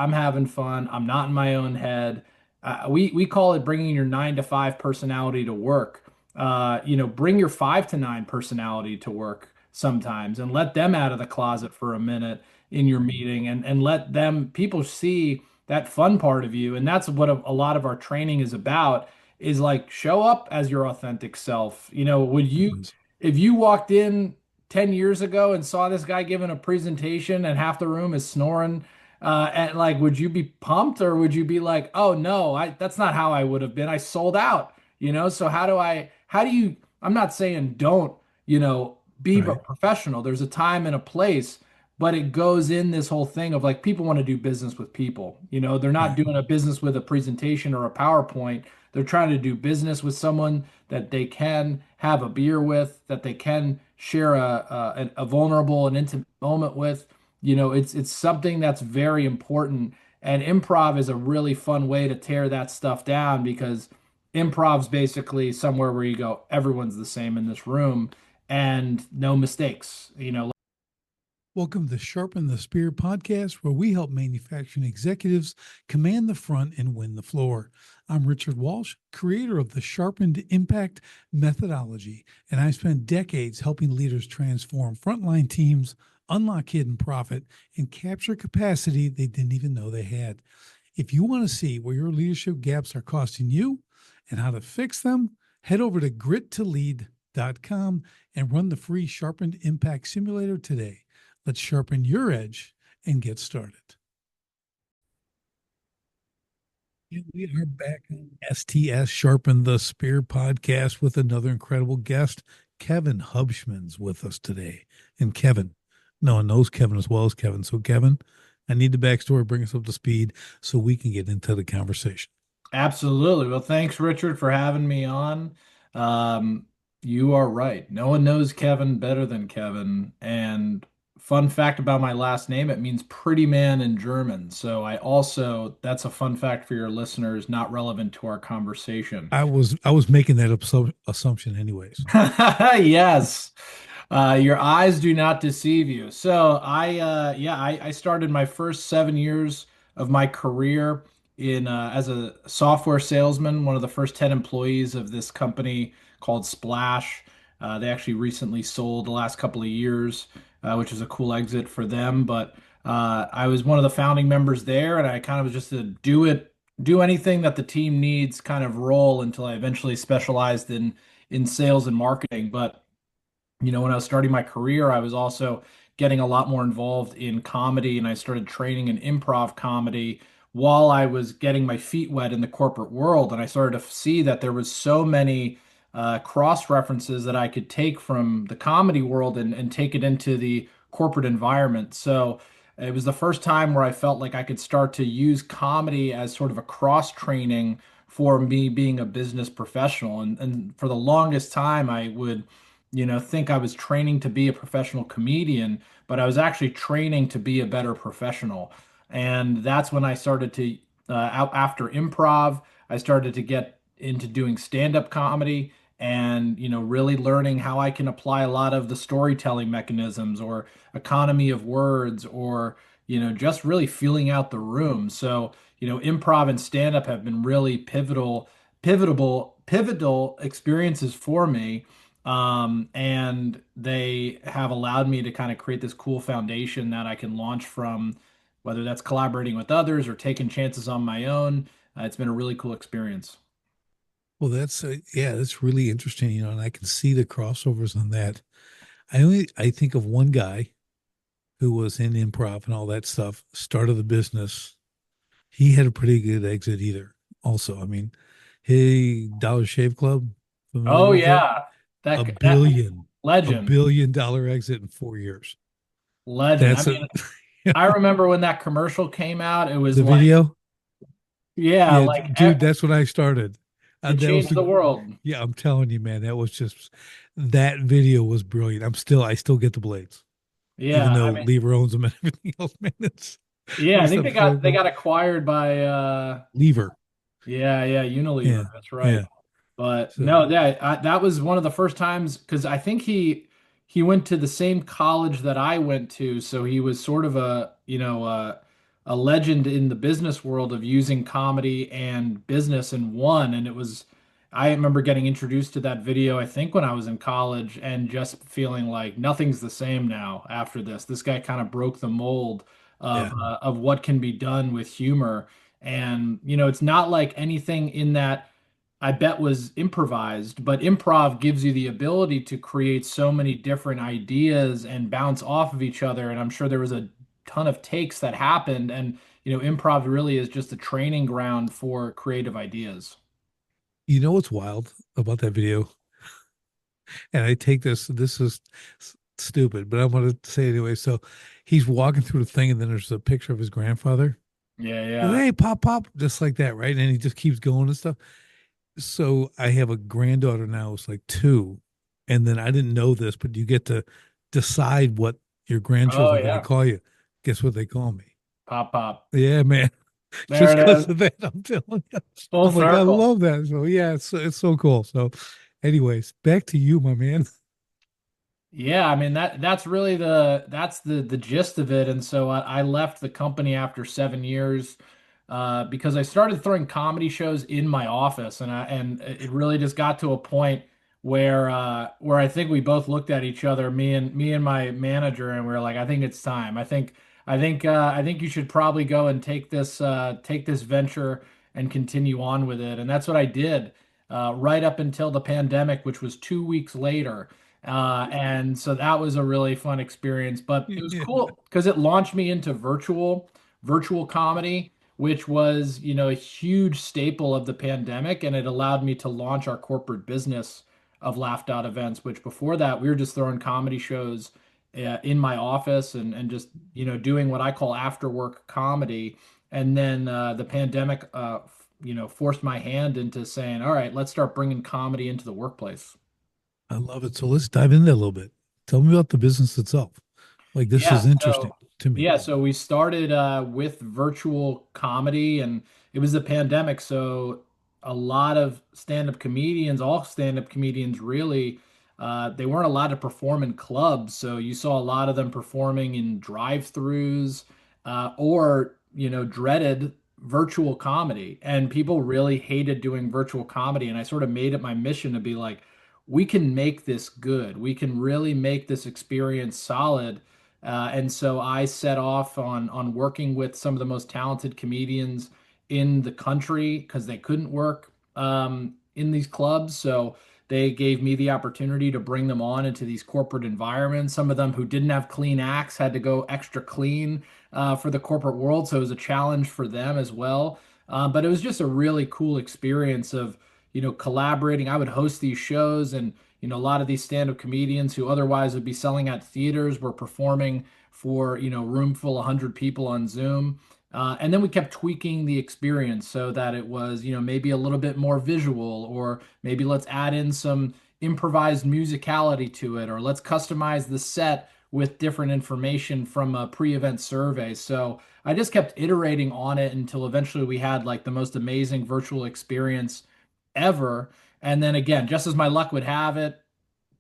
I'm having fun. I'm not in my own head. We call it bringing your 9 to 5 personality to work. Bring your 5 to 9 personality to work sometimes and let them out of the closet for a minute in your meeting and let them people see that fun part of you. And that's what a lot of our training is about is like show up as your authentic self. If you walked in 10 years ago and saw this guy giving a presentation and half the room is snoring, and like, would you be pumped or would you be like, oh no, that's not how I would have been. I sold out, So I'm not saying don't, be Right. professional. There's a time and a place, but it goes in this whole thing of like people want to do business with people. They're not Right. doing a business with a presentation or a PowerPoint. They're trying to do business with someone that they can have a beer with, that they can share a vulnerable and intimate moment with. It's something that's very important. And improv is a really fun way to tear that stuff down because improv's basically somewhere where you go, everyone's the same in this room and no mistakes. Welcome to Sharpen the Spear podcast, where we help manufacturing executives command the front and win the floor. I'm Richard Walsh, creator of the Sharpened Impact methodology, and I've spent decades helping leaders transform frontline teams, unlock hidden profit, and capture capacity they didn't even know they had. If you want to see where your leadership gaps are costing you and how to fix them, head over to grittolead.com and run the free Sharpened Impact Simulator today. Let's sharpen your edge and get started. And we are back on STS Sharpen the Spear podcast with another incredible guest. Kevin Hubschman's with us today. And Kevin, no one knows Kevin as well as Kevin. So, Kevin, I need the backstory, bring us up to speed so we can get into the conversation. Absolutely. Well, thanks, Richard, for having me on. Um, you are right. No one knows Kevin better than Kevin. And fun fact about my last name, it means pretty man in German. So that's a fun fact for your listeners, not relevant to our conversation. I was making that assumption anyways. Yes. Your eyes do not deceive you. I started my first 7 years of my career in as a software salesman, one of the first 10 employees of this company called Splash. They actually recently sold the last couple of years, which was a cool exit for them. But I was one of the founding members there, and I kind of was just a do anything that the team needs kind of role until I eventually specialized in sales and marketing. But when I was starting my career, I was also getting a lot more involved in comedy, and I started training in improv comedy while I was getting my feet wet in the corporate world. And I started to see that there was so many cross references that I could take from the comedy world and take it into the corporate environment. So it was the first time where I felt like I could start to use comedy as sort of a cross training for me being a business professional. And for the longest time, I would think I was training to be a professional comedian, but I was actually training to be a better professional. And that's when I started to, after improv, I started to get into doing stand-up comedy and, really learning how I can apply a lot of the storytelling mechanisms or economy of words or, just really feeling out the room. So, improv and stand-up have been really pivotal experiences for me, and they have allowed me to kind of create this cool foundation that I can launch from, whether that's collaborating with others or taking chances on my own. It's been a really cool experience. Well, that's really interesting, and I can see the crossovers on that. I think of one guy who was in improv and all that stuff, started the business. He had a pretty good exit either. Also, I mean, hey, Dollar Shave Club, familiar Oh with it? yeah, A that billion, a legend, billion dollar exit in 4 years. legend. I That's mean, I remember when that commercial came out, it was the like, video. yeah, Yeah, like dude, that's when I started. it That was changed the the world. Yeah, I'm telling you, man, that video was brilliant. I still get the blades, even Yeah, I though mean, Lever owns them and everything else, man. yeah, I It's think not funny, they bro. got acquired by Lever. yeah, Unilever. Yeah, That's right. yeah. But So no, that was one of the first times because I think he went to the same college that I went to, so he was sort of a a legend in the business world of using comedy and business in one. And I remember getting introduced to that video, I think when I was in college, and just feeling like nothing's the same now after this. This guy kind of broke the mold Yeah. of what can be done with humor. And, it's not like anything in that I bet was improvised, but improv gives you the ability to create so many different ideas and bounce off of each other. And I'm sure there was a ton of takes that happened. And, improv really is just a training ground for creative ideas. You know what's wild about that video? And I take this is stupid, but I'm going to say it anyway. So he's walking through the thing, and then there's a picture of his grandfather. Yeah, He goes, yeah. hey, pop, pop, just like that, right? And he just keeps going and stuff. So I have a granddaughter now, it's like 2. And then I didn't know this, but you get to decide what your Oh, grandchildren are going to yeah. call you. Guess what they call me? Pop, pop. Yeah, man. There Just it because is. of that, I'm telling you. Full I'm like, I circle. love that. So yeah, it's so cool. So, anyways, back to you, my man. Yeah, I mean that's really the gist of it. And so I left the company after 7 years because I started throwing comedy shows in my office, and it really just got to a point where I think we both looked at each other, me and my manager, and we were like, I think it's time. I think you should probably go and take this venture and continue on with it. And that's what I did right up until the pandemic, which was 2 weeks later. And so that was a really fun experience, but it was Yeah, cool because it launched me into virtual comedy, which was, a huge staple of the pandemic. And it allowed me to launch our corporate business of Laughed Out Events, which before that we were just throwing comedy shows in my office and just, doing what I call after work comedy. And then the pandemic, forced my hand into saying, all right, let's start bringing comedy into the workplace. I love it. So let's dive into that a little bit. Tell me about the business itself. Like this Yeah, is interesting so to me. yeah, so we started with virtual comedy, and it was the pandemic, so a lot of stand-up comedians, all stand-up comedians really, they weren't allowed to perform in clubs, so you saw a lot of them performing in drive-throughs or dreaded virtual comedy, and people really hated doing virtual comedy, and I sort of made it my mission to be like, we can make this good, we can really make this experience solid. And so I set off on working with some of the most talented comedians in the country because they couldn't work in these clubs. So they gave me the opportunity to bring them on into these corporate environments. Some of them who didn't have clean acts had to go extra clean for the corporate world. So it was a challenge for them as well. But it was just a really cool experience of, collaborating. I would host these shows, and a lot of these stand-up comedians who otherwise would be selling at theaters were performing for, room full of 100 people on Zoom. And then we kept tweaking the experience so that it was, maybe a little bit more visual, or maybe let's add in some improvised musicality to it, or let's customize the set with different information from a pre-event survey. So I just kept iterating on it until eventually we had like the most amazing virtual experience ever. And then again, just as my luck would have it,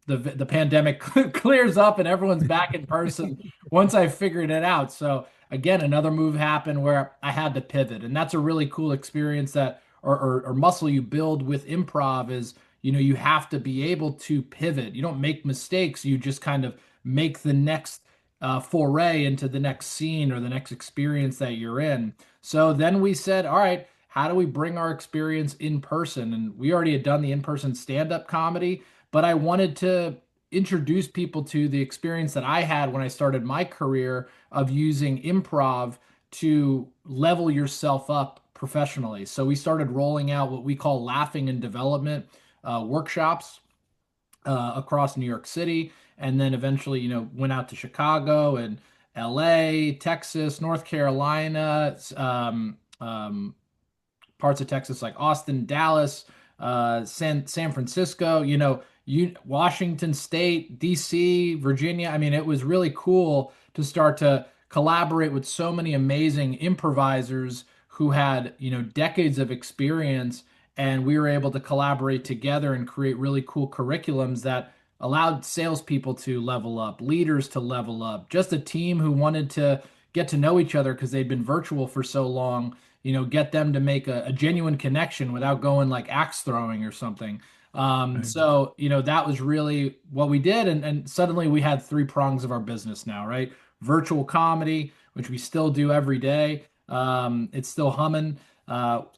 the pandemic clears up and everyone's back in person once I figured it out. So again, another move happened where I had to pivot, and that's a really cool experience that or muscle you build with improv is, you have to be able to pivot. You don't make mistakes. You just kind of make the next foray into the next scene or the next experience that you're in. So then we said, all right, how do we bring our experience in person? And we already had done the in-person stand-up comedy, but I wanted to introduce people to the experience that I had when I started my career of using improv to level yourself up professionally. So we started rolling out what we call laughing and development workshops across New York City, and then eventually, went out to Chicago and LA, Texas, North Carolina, parts of Texas like Austin, Dallas, San Francisco, Washington State, DC, Virginia. I mean, it was really cool to start to collaborate with so many amazing improvisers who had, decades of experience, and we were able to collaborate together and create really cool curriculums that allowed salespeople to level up, leaders to level up, just a team who wanted to get to know each other because they'd been virtual for so long, get them to make a genuine connection without going like axe throwing or something. Right. So that was really what we did. And suddenly we had three prongs of our business now, right? Virtual comedy, which we still do every day. It's still humming.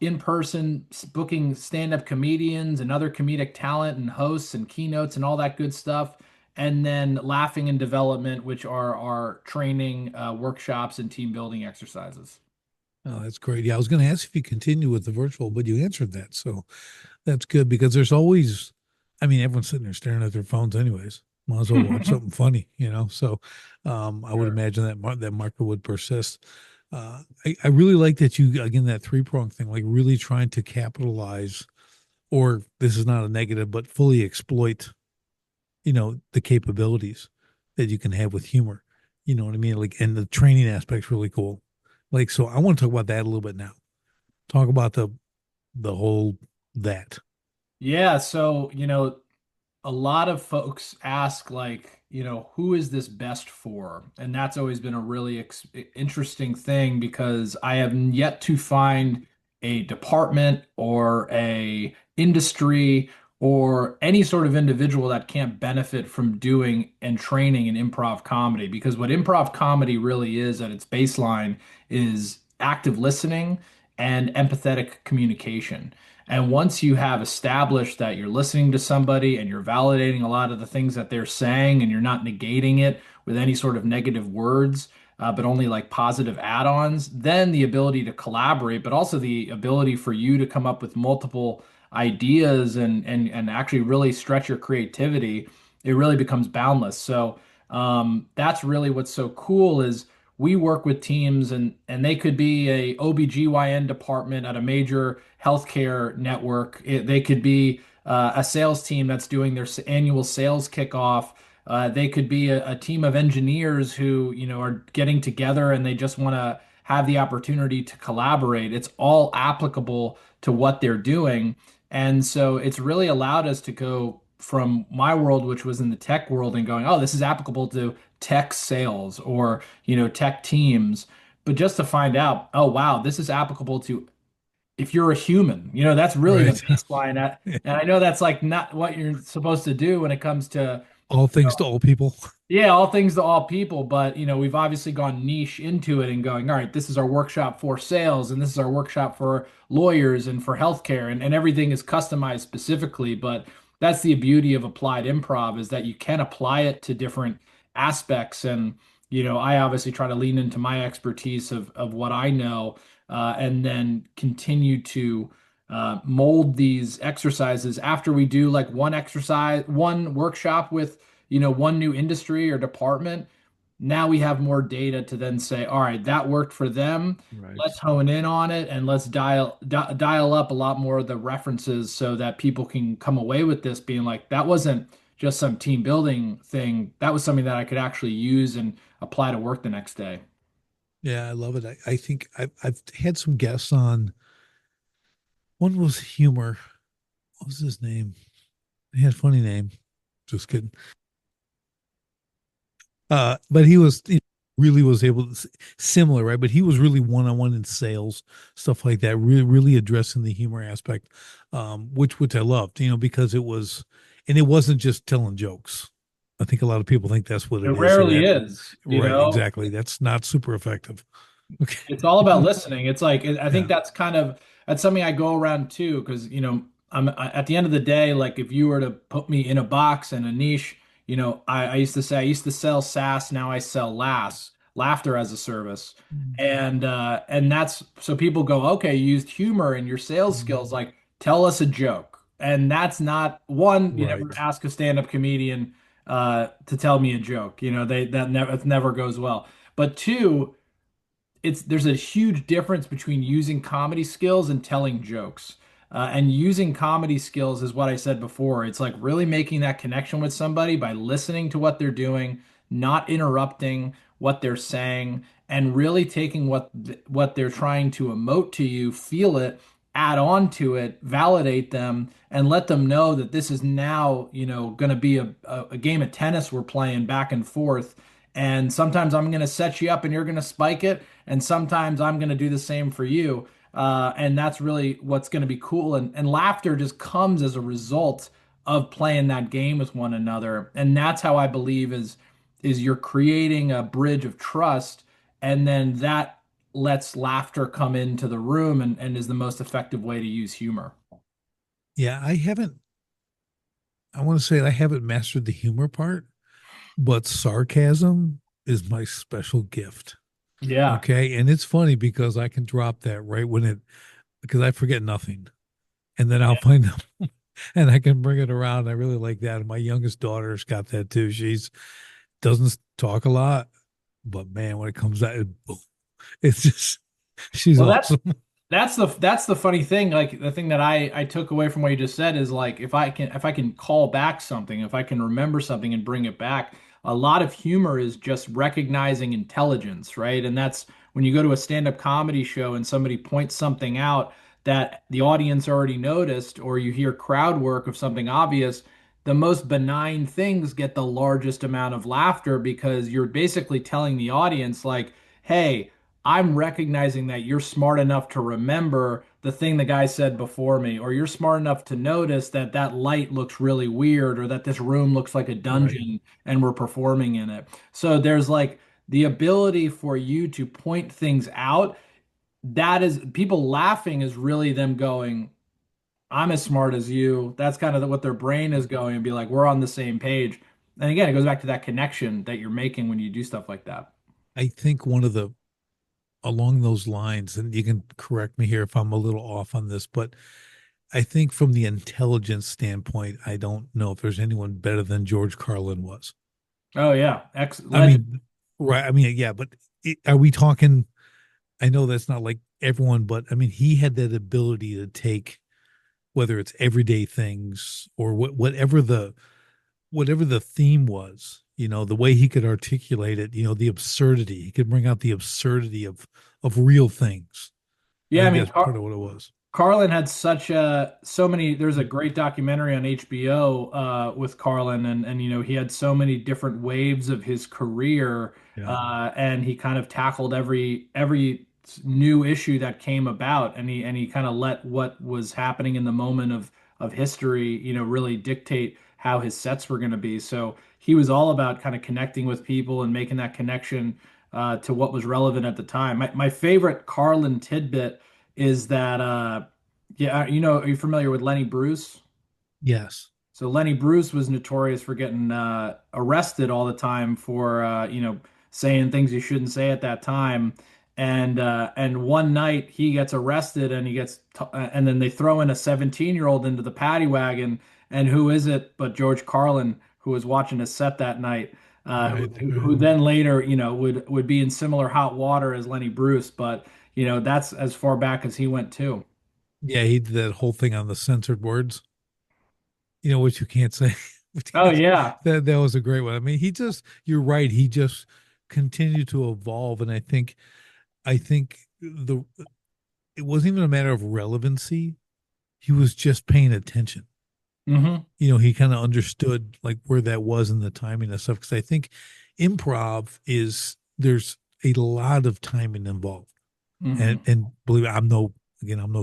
In person, booking stand-up comedians and other comedic talent and hosts and keynotes and all that good stuff. And then laughing and development, which are our training, workshops and team building exercises. Oh, that's great. Yeah, I was going to ask if you continue with the virtual, but you answered that. So that's good because there's always, I mean, everyone's sitting there staring at their phones anyways. Might as well watch something funny, you know? So I would Sure. imagine that that market would persist. I really like that you, again, that three-prong thing, like really trying to capitalize, or this is not a negative, but fully exploit, the capabilities that you can have with humor. You know what I mean? Like, and the training aspect's really cool. Like, so I want to talk about that a little bit now. Talk about the whole that. Yeah, so a lot of folks ask like, who is this best for? And that's always been a really interesting thing because I have yet to find a department or a industry or any sort of individual that can't benefit from doing and training in improv comedy. Because what improv comedy really is at its baseline is active listening and empathetic communication. And once you have established that you're listening to somebody and you're validating a lot of the things that they're saying and you're not negating it with any sort of negative words, but only like positive add-ons, then the ability to collaborate, but also the ability for you to come up with multiple ideas and actually really stretch your creativity, it really becomes boundless. So that's really what's so cool is we work with teams and they could be a OBGYN department at a major healthcare network. They could be a sales team that's doing their annual sales kickoff. They could be a team of engineers who, are getting together and they just want to have the opportunity to collaborate. It's all applicable to what they're doing. And so it's really allowed us to go from my world, which was in the tech world, and going, oh, this is applicable to tech sales or, tech teams. But just to find out, oh, wow, this is applicable to if you're a human, that's really the Right. baseline. And I know that's like not what you're supposed to do when it comes to, All things to all people. yeah, all things to all people, but we've obviously gone niche into it and going, all right, this is our workshop for sales, and this is our workshop for lawyers and for healthcare, and everything is customized specifically. But that's the beauty of applied improv is that you can apply it to different aspects. And I obviously try to lean into my expertise of what I know, and then continue to mold these exercises after we do like one exercise, one workshop with one new industry or department. Now we have more data to then say, all right, that worked for them. Right. Let's hone in on it and let's dial up a lot more of the references so that people can come away with this being like, that wasn't just some team building thing. That was something that I could actually use and apply to work the next day. Yeah, I love it. I think I've had some guests on. One was humor. What was his name? He had a funny name. Just kidding. But he really was able to similar, right? But he was really one-on-one in sales, stuff like that, really addressing the humor aspect, which I loved, because and it wasn't just telling jokes. I think a lot of people think that's what It it is, and rarely that is, right, exactly. That's not super effective. Okay. It's all about listening. It's like I think Yeah. that's something I go around too because at the end of the day, like if you were to put me in a box and a niche, I used to say I used to sell SaaS, now I sell laughter as a service. And that's so people go, okay, you used humor in your sales skills, Mm. like tell us a joke. And that's not one, you never Right. ask a stand-up comedian to tell me a joke. It never goes well. But two, there's a huge difference between using comedy skills and telling jokes. And using comedy skills is what I said before. It's like really making that connection with somebody by listening to what they're doing, not interrupting what they're saying, and really taking what they're trying to emote to you, feel it, add on to it, validate them, and let them know that this is now, going to be a game of tennis we're playing back and forth And sometimes I'm going to set you up and you're going to spike it. And sometimes I'm going to do the same for you. And that's really what's going to be cool. And laughter just comes as a result of playing that game with one another. And that's how I believe is you're creating a bridge of trust. And then that lets laughter come into the room and is the most effective way to use humor. Yeah, I want to say I haven't mastered the humor part, but sarcasm is my special gift. Yeah. Okay. And it's funny because I can drop that right when because I forget nothing. And then I'll find them and I can bring it around. I really like that. And my youngest daughter's got that too. She's doesn't talk a lot, but man, when it comes out, it's just, she's Well, awesome. that's the funny thing. Like the thing that I took away from what you just said is like if I can call back something, if I can remember something and bring it back, a lot of humor is just recognizing intelligence, right? And that's when you go to a stand-up comedy show and somebody points something out that the audience already noticed, or you hear crowd work of something obvious, the most benign things get the largest amount of laughter because you're basically telling the audience like, hey, I'm recognizing that you're smart enough to remember the thing the guy said before me, or you're smart enough to notice that that light looks really weird, or that this room looks like a Right. dungeon and we're performing in it. So there's like the ability for you to point things out. That is, people laughing is really them going, I'm as smart as you. That's kind of what their brain is going and be like, we're on the same page. And again, it goes back to that connection that you're making when you do stuff like that. I think one of the, along those lines, and you can correct me here if I'm a little off on this, but I think from the intelligence standpoint, I don't know if there's anyone better than George Carlin was. Oh yeah, ex I legend. mean, right. I mean, yeah, but are we talking? I know that's not like everyone, but I mean, he had that ability to take whether it's everyday things or whatever the theme was, the way he could articulate it, the absurdity. He could bring out the absurdity of real things. I Yeah, I think mean, that's part of what it was. Carlin had so many. There's a great documentary on HBO with Carlin, and he had so many different waves of his career, Yeah. and he kind of tackled every new issue that came about, and he kind of let what was happening in the moment of history, really dictate how his sets were going to be. So he was all about kind of connecting with people and making that connection to what was relevant at the time. My favorite Carlin tidbit is that yeah, are you familiar with Lenny Bruce? Yes. So Lenny Bruce was notorious for getting arrested all the time for saying things you shouldn't say at that time. And one night he gets arrested and and then they throw in a 17-year-old into the paddy wagon. And who is it but George Carlin, who was watching a set that night, Right. who then later would be in similar hot water as Lenny Bruce, but that's as far back as he went too. Yeah, he did that whole thing on the censored words, which you can't say. Oh yeah. That was a great one. I mean, you're right. He just continued to evolve. And I think it wasn't even a matter of relevancy. He was just paying attention. Hmm. He kind of understood like where that was in the timing and stuff. Because I think improv there's a lot of timing involved. And Hmm. and believe it, I'm no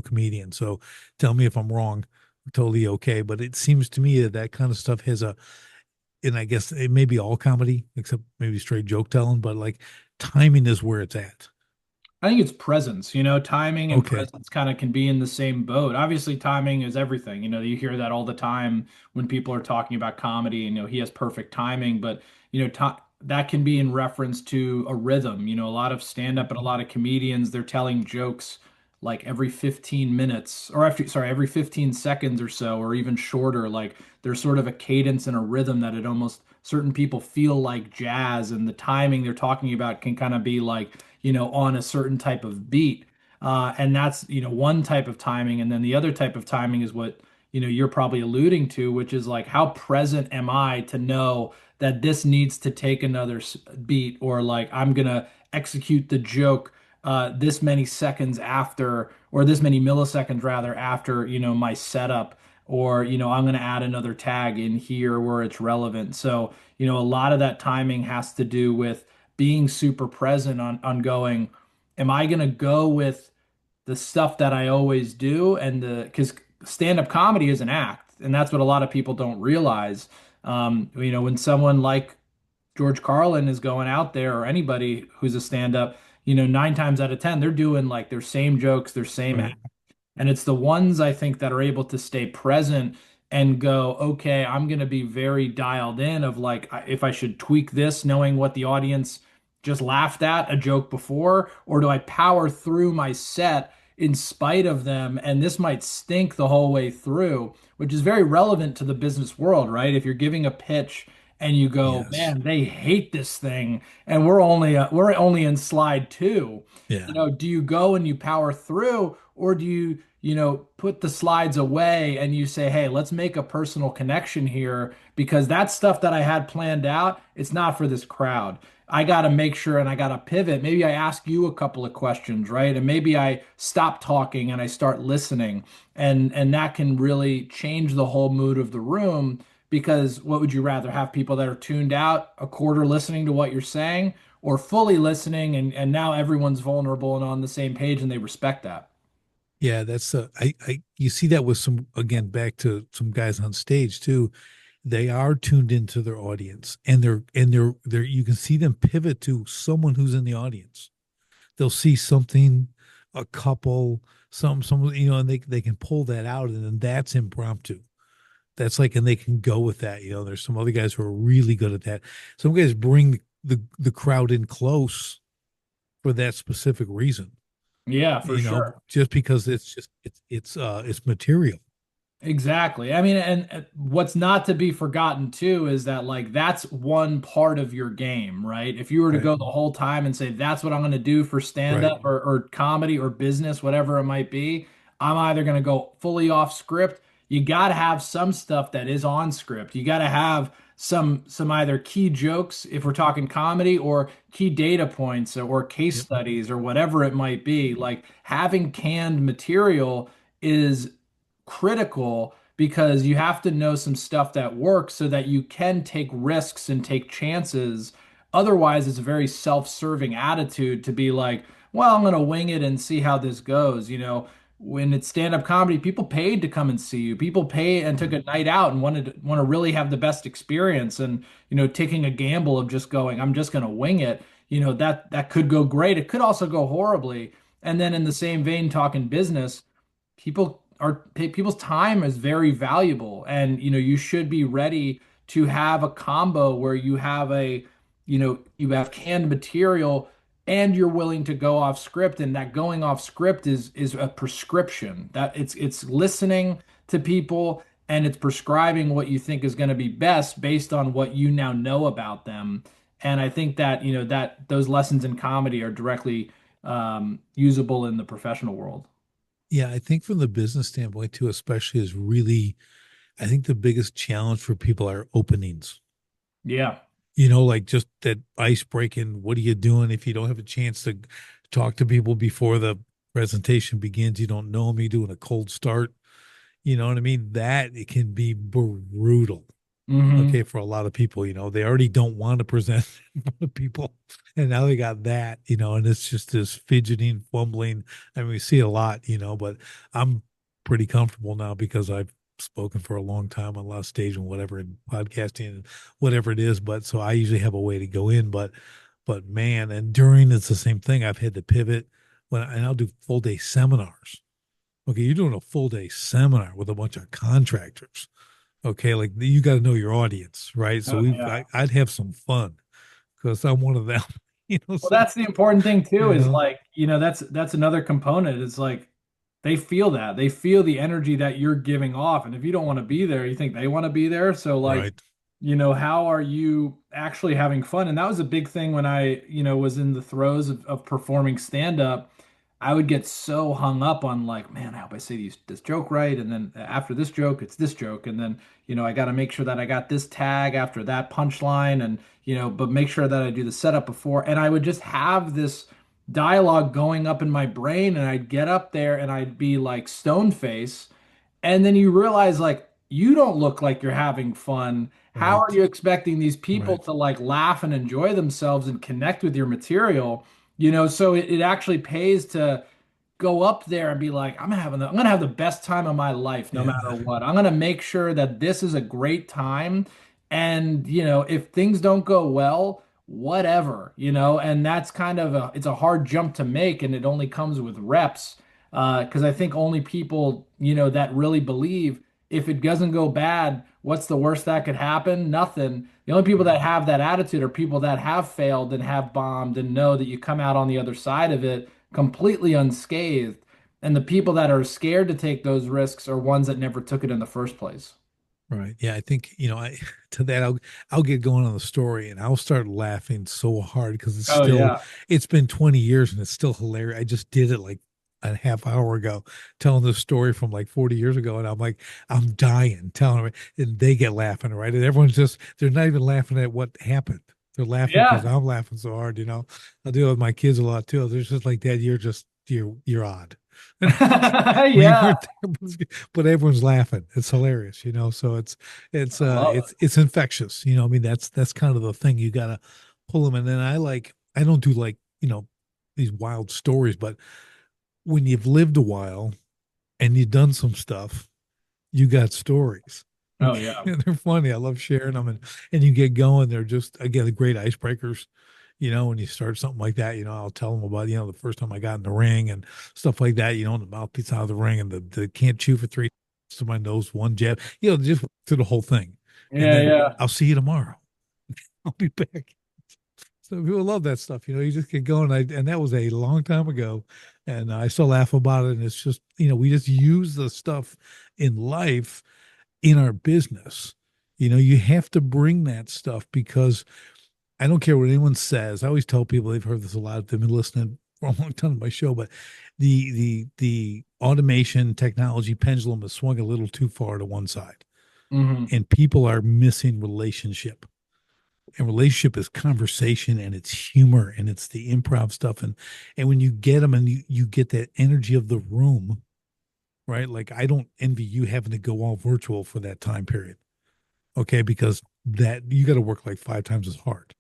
comedian, so tell me if I'm wrong. Totally okay, but it seems to me that that kind of stuff has and I guess it may be all comedy except maybe straight joke telling, but like timing is where it's at. I think it's presence. Timing and Okay. presence kind of can be in the same boat. Obviously, timing is everything. You hear that all the time when people are talking about comedy, and he has perfect timing, but that can be in reference to a rhythm. A lot of stand-up and a lot of comedians, they're telling jokes like every 15 minutes, or every 15 seconds or so, or even shorter. Like there's sort of a cadence and a rhythm that it almost certain people feel like jazz, and the timing they're talking about can kind of be like on a certain type of beat. And that's, one type of timing. And then the other type of timing is what, you're probably alluding to, which is like, how present am I to know that this needs to take another beat, or like, I'm going to execute the joke this many seconds after, or this many milliseconds rather, after, my setup. or, I'm going to add another tag in here where it's relevant. So, a lot of that timing has to do with being super present on going, am I going to go with the stuff that I always do? And because stand-up comedy is an act, and that's what a lot of people don't realize. When someone like George Carlin is going out there, or anybody who's a stand-up, 9 times out of 10, they're doing like their same jokes, their same Right. and it's the ones I think that are able to stay present and go, okay, I'm going to be very dialed in of like if I should tweak this, knowing what the audience just laughed at a joke before, or do I power through my set in spite of them? And this might stink the whole way through, which is very relevant to the business world, right? If you're giving a pitch and you go, Yes. man, they hate this thing, and we're only in slide two. Yeah. Do you go and you power through, or do you put the slides away and you say, hey, let's make a personal connection here because that stuff that I had planned out, it's not for this crowd. I got to make sure and I got to pivot. Maybe I ask you a couple of questions, right? And maybe I stop talking and I start listening. And that can really change the whole mood of the room because what would you rather have people that are tuned out, a quarter listening to what you're saying, or fully listening and now everyone's vulnerable and on the same page and they respect that? Yeah, that's you see that with some, again, back to some guys on stage too. They are tuned into their audience, and they're you can see them pivot to someone who's in the audience. They'll see something, a couple, some, and they can pull that out, and then that's impromptu. That's like, and they can go with that. There's some other guys who are really good at that. Some guys bring the crowd in close for that specific reason, Yeah, for sure. just because it's material. Exactly. I mean, and what's not to be forgotten too is that like that's one part of your game, right? If you were to Right. go the whole time and say that's what I'm going to do for stand Right. up or comedy or business, whatever it might be, I'm either going to go fully off script. You got to have some stuff that is on script. You got to have some either key jokes if we're talking comedy or key data points or case Yep. studies or whatever it might be. Like having canned material is critical because you have to know some stuff that works so that you can take risks and take chances. Otherwise, it's a very self-serving attitude to be like, well, I'm going to wing it and see how this goes. When it's stand-up comedy, people paid to come and see you. People paid and took a night out and want to really have the best experience. And taking a gamble of just going, I'm just going to wing it. That could go great. It could also go horribly. And then in the same vein, talking business, people's time is very valuable, and you should be ready to have a combo where you have canned material and you're willing to go off script, and that going off script is a prescription that it's listening to people and it's prescribing what you think is going to be best based on what you now know about them. And I think that that those lessons in comedy are directly usable in the professional world. Yeah, I think from the business standpoint too, especially, is really, I think the biggest challenge for people are openings. Yeah. Like just that ice breaking. What are you doing if you don't have a chance to talk to people before the presentation begins? You don't know them. You're doing a cold start. You know what I mean? That it can be brutal. Hmm. Okay, for a lot of people, they already don't want to present in front of people, and now they got that, and it's just this fidgeting, fumbling. I mean, we see it a lot, but I'm pretty comfortable now because I've spoken for a long time on a lot of stage and whatever, and podcasting and whatever it is. But so I usually have a way to go in, but man, and during it's the same thing. I've had to pivot and I'll do full day seminars. Okay, you're doing a full day seminar with a bunch of contractors. Okay, like you got to know your audience, right? So Oh, yeah. I'd have some fun because I'm one of them, Well, So that's the important thing too, you is know, like, that's another component. It's like they feel that. They feel the energy that you're giving off. And if you don't want to be there, you think they want to be there. So like, right? how are you actually having fun? And that was a big thing when I, was in the throes of performing stand up. I would get so hung up on like, man, I hope I say this joke right. And then after this joke, it's this joke. And then, I got to make sure that I got this tag after that punchline and, but make sure that I do the setup before. And I would just have this dialogue going up in my brain and I'd get up there and I'd be like stone face And then you realize like you don't look like you're having fun. How are Right. you expecting these people Right. to like laugh and enjoy themselves and connect with your material? So it actually pays to go up there and be like, I'm gonna have the best time of my life no Yeah. matter what. I'm gonna make sure that this is a great time. And if things don't go well, whatever, and that's kind of it's a hard jump to make, and it only comes with reps. Because I think only people, that really believe if it doesn't go bad, what's the worst that could happen? Nothing. The only people Right. that have that attitude are people that have failed and have bombed and know that you come out on the other side of it completely unscathed. And the people that are scared to take those risks are ones that never took it in the first place. Right. Yeah, I think, I to that I'll get going on the story and I'll start laughing so hard because Oh yeah. it's been 20 years and it's still hilarious. I just did it like a half hour ago telling this story from like 40 years ago and I'm like I'm dying telling them and they get laughing, right? And everyone's just they're not even laughing at what happened. They're laughing because Yeah. I'm laughing so hard. I do it with my kids a lot too. They're just like, Dad, you're odd. And I'm like, we Yeah. weren't there, but everyone's laughing. It's hilarious. So I love it. it's infectious. I mean that's kind of the thing. You gotta pull them. And then I don't do like, these wild stories, but when you've lived a while and you've done some stuff, you got stories. Oh yeah. And they're funny. I love sharing them and you get going. They're just again the great icebreakers. When you start something like that, I'll tell them about, the first time I got in the ring and stuff like that, and the mouthpiece out of the ring and the can't chew for three to my nose, one jab, just to the whole thing. And Yeah, then yeah. I'll see you tomorrow. I'll be back. So people love that stuff. You just get going. And that was a long time ago. And I still laugh about it. And it's just, we just use the stuff in life in our business. You have to bring that stuff because I don't care what anyone says. I always tell people they've heard this a lot. They've been listening for a long time to my show, but the automation technology pendulum has swung a little too far to one side, Hmm. and people are missing relationship. And relationship is conversation, and it's humor, and it's the improv stuff, and when you get them, and you get that energy of the room, right? Like I don't envy you having to go all virtual for that time period, okay? Because that you got to work like 5 times as hard.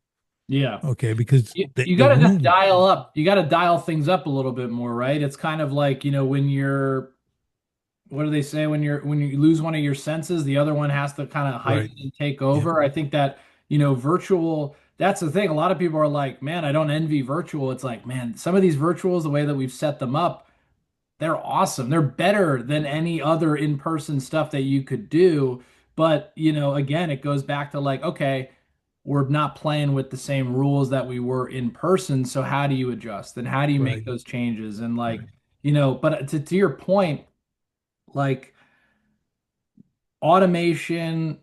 Yeah. Okay, because You the got to just room, dial up. You got to dial things up a little bit more, right? It's kind of like, when you're what do they say when you lose one of your senses, the other one has to kind of right? heighten and take Yeah, over. I think that, virtual, that's the thing. A lot of people are like, man, I don't envy virtual. It's like, man, some of these virtuals, the way that we've set them up, they're awesome. They're better than any other in-person stuff that you could do. But, again, it goes back to like, okay, we're not playing with the same rules that we were in person. So how do you adjust? And how do you make right, those changes? And like, right. but to your point, like automation,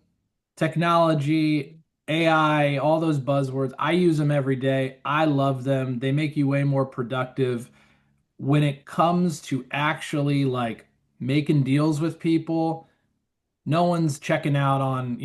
technology, AI, all those buzzwords, I use them every day. I love them. They make you way more productive. When it comes to actually like making deals with people, no one's checking out on,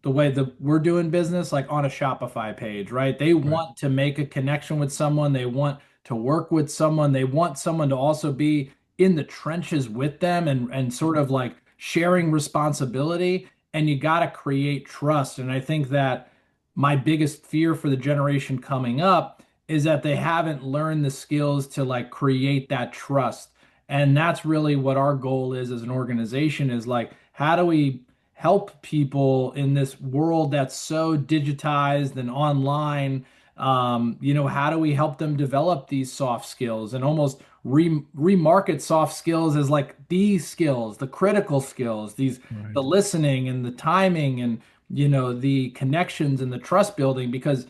the way that we're doing business, like on a Shopify page, right? They Right. want to make a connection with someone. They want to work with someone. They want someone to also be in the trenches with them and sort of like sharing responsibility. And you got to create trust. And I think that my biggest fear for the generation coming up is that they haven't learned the skills to like create that trust. And that's really what our goal is as an organization is like, how do we help people in this world that's so digitized and online? How do we help them develop these soft skills and almost remarket soft skills as like these skills, the critical skills, the Right. listening and the timing and the connections and the trust building because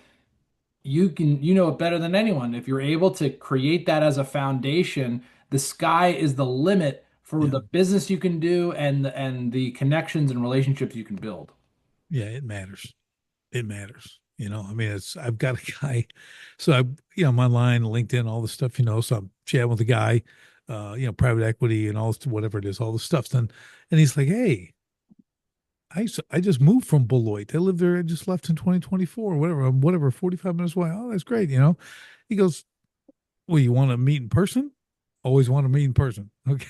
you know it better than anyone. If you're able to create that as a foundation, the sky is the limit for Yeah. the business you can do and the connections and relationships you can build. Yeah. It matters. It matters. I mean, I've got a guy, so I'm online, LinkedIn, all the stuff, so I'm chatting with a guy, private equity and all this, whatever it is, all the stuff. And he's like, hey, I just moved from Beloit. I lived there. I just left in 2024 or whatever. I'm whatever, 45 minutes away. Oh, that's great. He goes, well, you want to meet in person? always want to meet in person. Okay.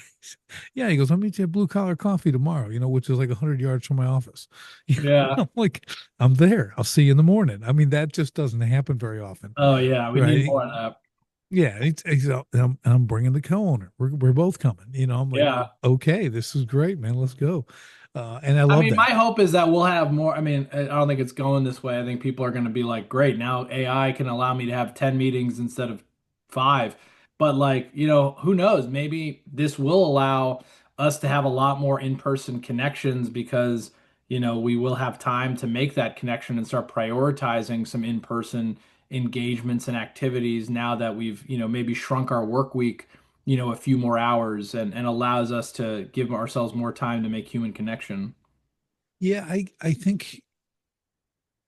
Yeah, he goes, I'll meet you at Blue Collar Coffee tomorrow, which is like 100 yards from my office. Yeah. I'm like, I'm there. I'll see you in the morning. I mean, that just doesn't happen very often, Oh yeah, we need right? more of that. Yeah, I'm bringing the co-owner. We're both coming. I'm like, Yeah. okay, this is great, man. Let's go. And I I love mean, my that. hope is that we'll have more. I mean, I don't think it's going this way. I think people are going to be like, great, now AI can allow me to have 10 meetings instead of five. But like, who knows? Maybe this will allow us to have a lot more in-person connections because, we will have time to make that connection and start prioritizing some in-person engagements and activities now that we've, maybe shrunk our work week, a few more hours and allows us to give ourselves more time to make human connection. Yeah, I think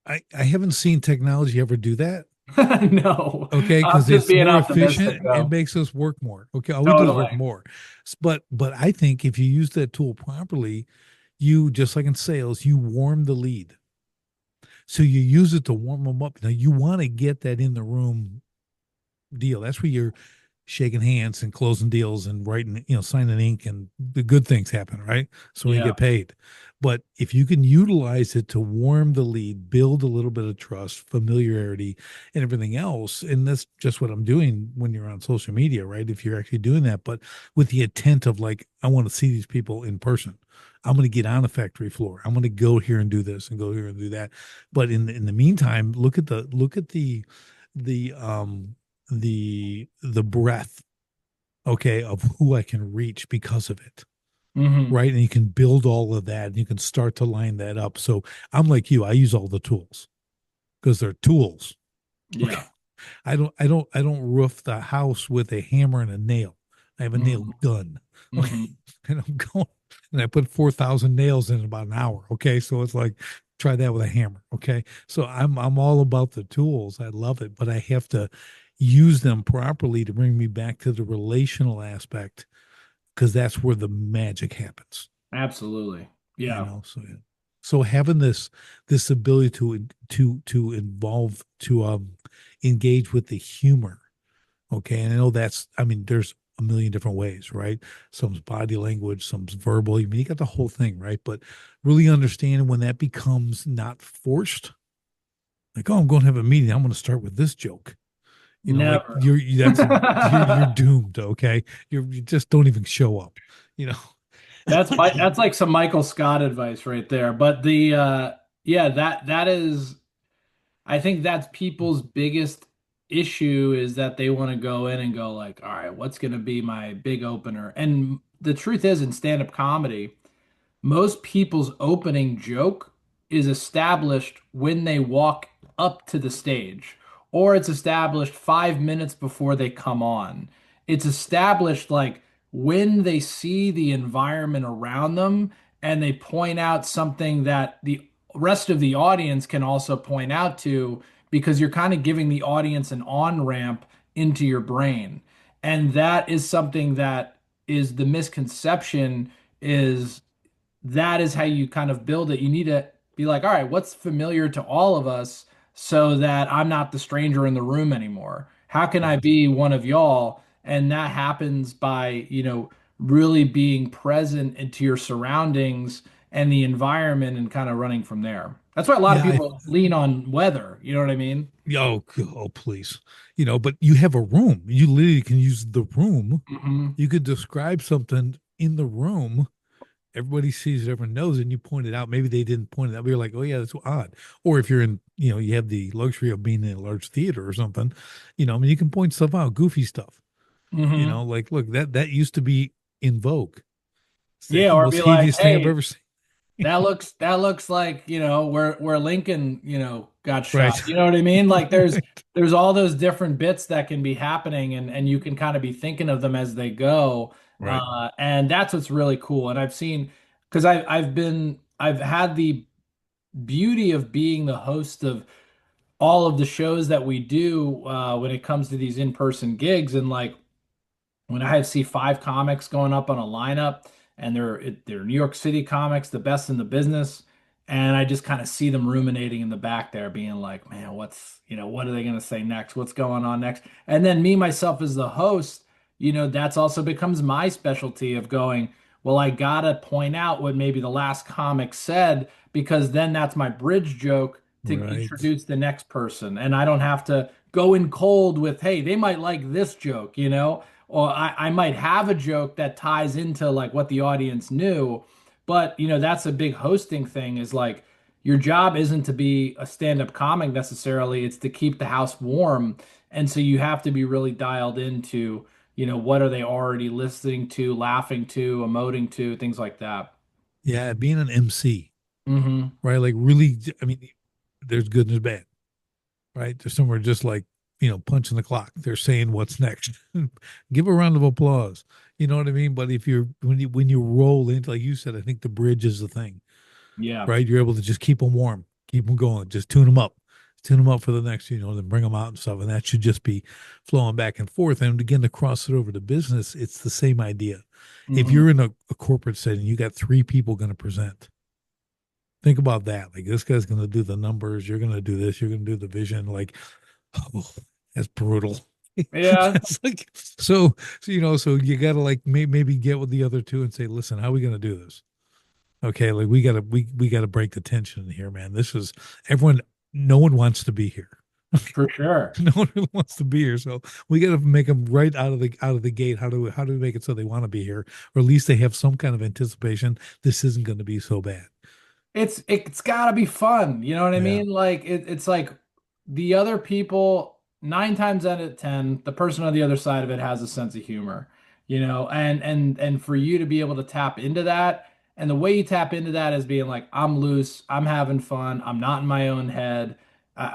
I haven't seen technology ever do that. No, Okay, I'm because just it's being more optimistic efficient. It though. makes us work more. Okay, all we do is Totally. work more. But I think if you use that tool properly, you just like in sales, you warm the lead. So you use it to warm them up. Now you want to get that in the room deal. That's where you're shaking hands and closing deals and writing, signing ink and the good things happen, right? So we Yeah, get paid. But if you can utilize it to warm the lead, build a little bit of trust, familiarity, and everything else, and that's just what I'm doing when you're on social media, right? If you're actually doing that, but with the intent of like, I want to see these people in person. I'm going to get on the factory floor. I'm going to go here and do this and go here and do that. But in the meantime, the the breadth, okay, of who I can reach because of it, hmm, right? And you can build all of that and you can start to line that up. So I'm like you, I use all the tools because they're tools. Okay. yeah, I don't roof the house with a hammer and a nail. I have a nail hmm, gun. Okay. hmm. And I'm going and I put 4,000 nails in about an hour. Okay. So it's like try that with a hammer. Okay. So I'm all about the tools. I love it, but I have to use them properly to bring me back to the relational aspect because that's where the magic happens. Absolutely. You Yeah. know, so yeah. So having this ability to involve to engage with the humor. Okay. And I know I mean, there's a million different ways, right? Some's body language, some's verbal. I mean, you got the whole thing, right? But really understanding when that becomes not forced, like, oh, I'm going to have a meeting. I'm going to start with this joke. Like Never. you're doomed. Okay. You just don't even show up, you know? That's like some Michael Scott advice right there. But yeah, that is, I think that's people's biggest issue is that they want to go in and go like, all right, what's going to be my big opener? And the truth is in stand-up comedy, most people's opening joke is established when they walk up to the stage, or it's established 5 minutes before they come on. It's established like when they see the environment around them and they point out something that the rest of the audience can also point out to because you're kind of giving the audience an on-ramp into your brain. And that is something that is the misconception is that is how you kind of build it. You need to be like, all right, what's familiar to all of us so that I'm not the stranger in the room anymore? How can I Right. be one of y'all? And that happens by, really being present into your surroundings and the environment and kind of running from there. That's why a lot of Yeah. people lean on weather. You know what I mean? Oh, please. But you have a room. You literally can use the room. Hmm. You could describe something in the room. Everybody sees it, everyone knows, and you point it out. Maybe they didn't point it out, but you're like, oh yeah, that's odd. Or if you're in, you have the luxury of being in a large theater or something, I mean, you can point stuff out, goofy stuff. Hmm. Like look, that used to be in vogue. It's the Yeah, or most be like, hideous thing I've hey, ever seen. that looks like, where Lincoln, got Right. shot. You know what I mean? Like there's Right. there's all those different bits that can be happening and you can kind of be thinking of them as they go. Right. And that's what's really cool. And I've seen because I've had the beauty of being the host of all of the shows that we do when it comes to these in-person gigs and like when I see five comics going up on a lineup and they're New York City comics, the best in the business, and I just kind of see them ruminating in the back there, being like, man, what are they gonna say next? What's going on next? And then me myself as the host, that's also becomes my specialty of going, well, I gotta point out what maybe the last comic said because then that's my bridge joke to Right. introduce the next person. And I don't have to go in cold with, hey, they might like this joke, or I might have a joke that ties into like what the audience knew. But, that's a big hosting thing is like your job isn't to be a stand-up comic necessarily, it's to keep the house warm. And so you have to be really dialed into, what are they already listening to, laughing to, emoting to, things like that. Yeah, being an MC, Hmm. right? Like really, I mean, there's good and there's bad, right? There's somewhere just like, punching the clock. They're saying what's next. Give a round of applause. You know what I mean? But if you're when you roll into, like you said, I think the bridge is the thing, Yeah, right? You're able to just keep them warm, keep them going, just tune them up for the next, then bring them out and stuff. And that should just be flowing back and forth. And again, to cross it over to business, it's the same idea. If hmm, you're in a corporate setting, you got three people going to present. Think about that. Like this guy's going to do the numbers. You're going to do this. You're going to do the vision. Like, oh, that's brutal. yeah, That's like so you got to like maybe get with the other two and say, listen, how are we going to do this? Okay, like we got to break the tension in here, man. This is everyone. No one wants to be here. for sure. No one really wants to be here, so we got to make them right out of the gate. How do we make it so they want to be here, or at least they have some kind of anticipation? This isn't going to be so bad. It's gotta be fun. You know what I Yeah, mean? Like it's like the other people, 9 times out of 10, the person on the other side of it has a sense of humor, and for you to be able to tap into that, and the way you tap into that is being like, I'm loose, I'm having fun, I'm not in my own head.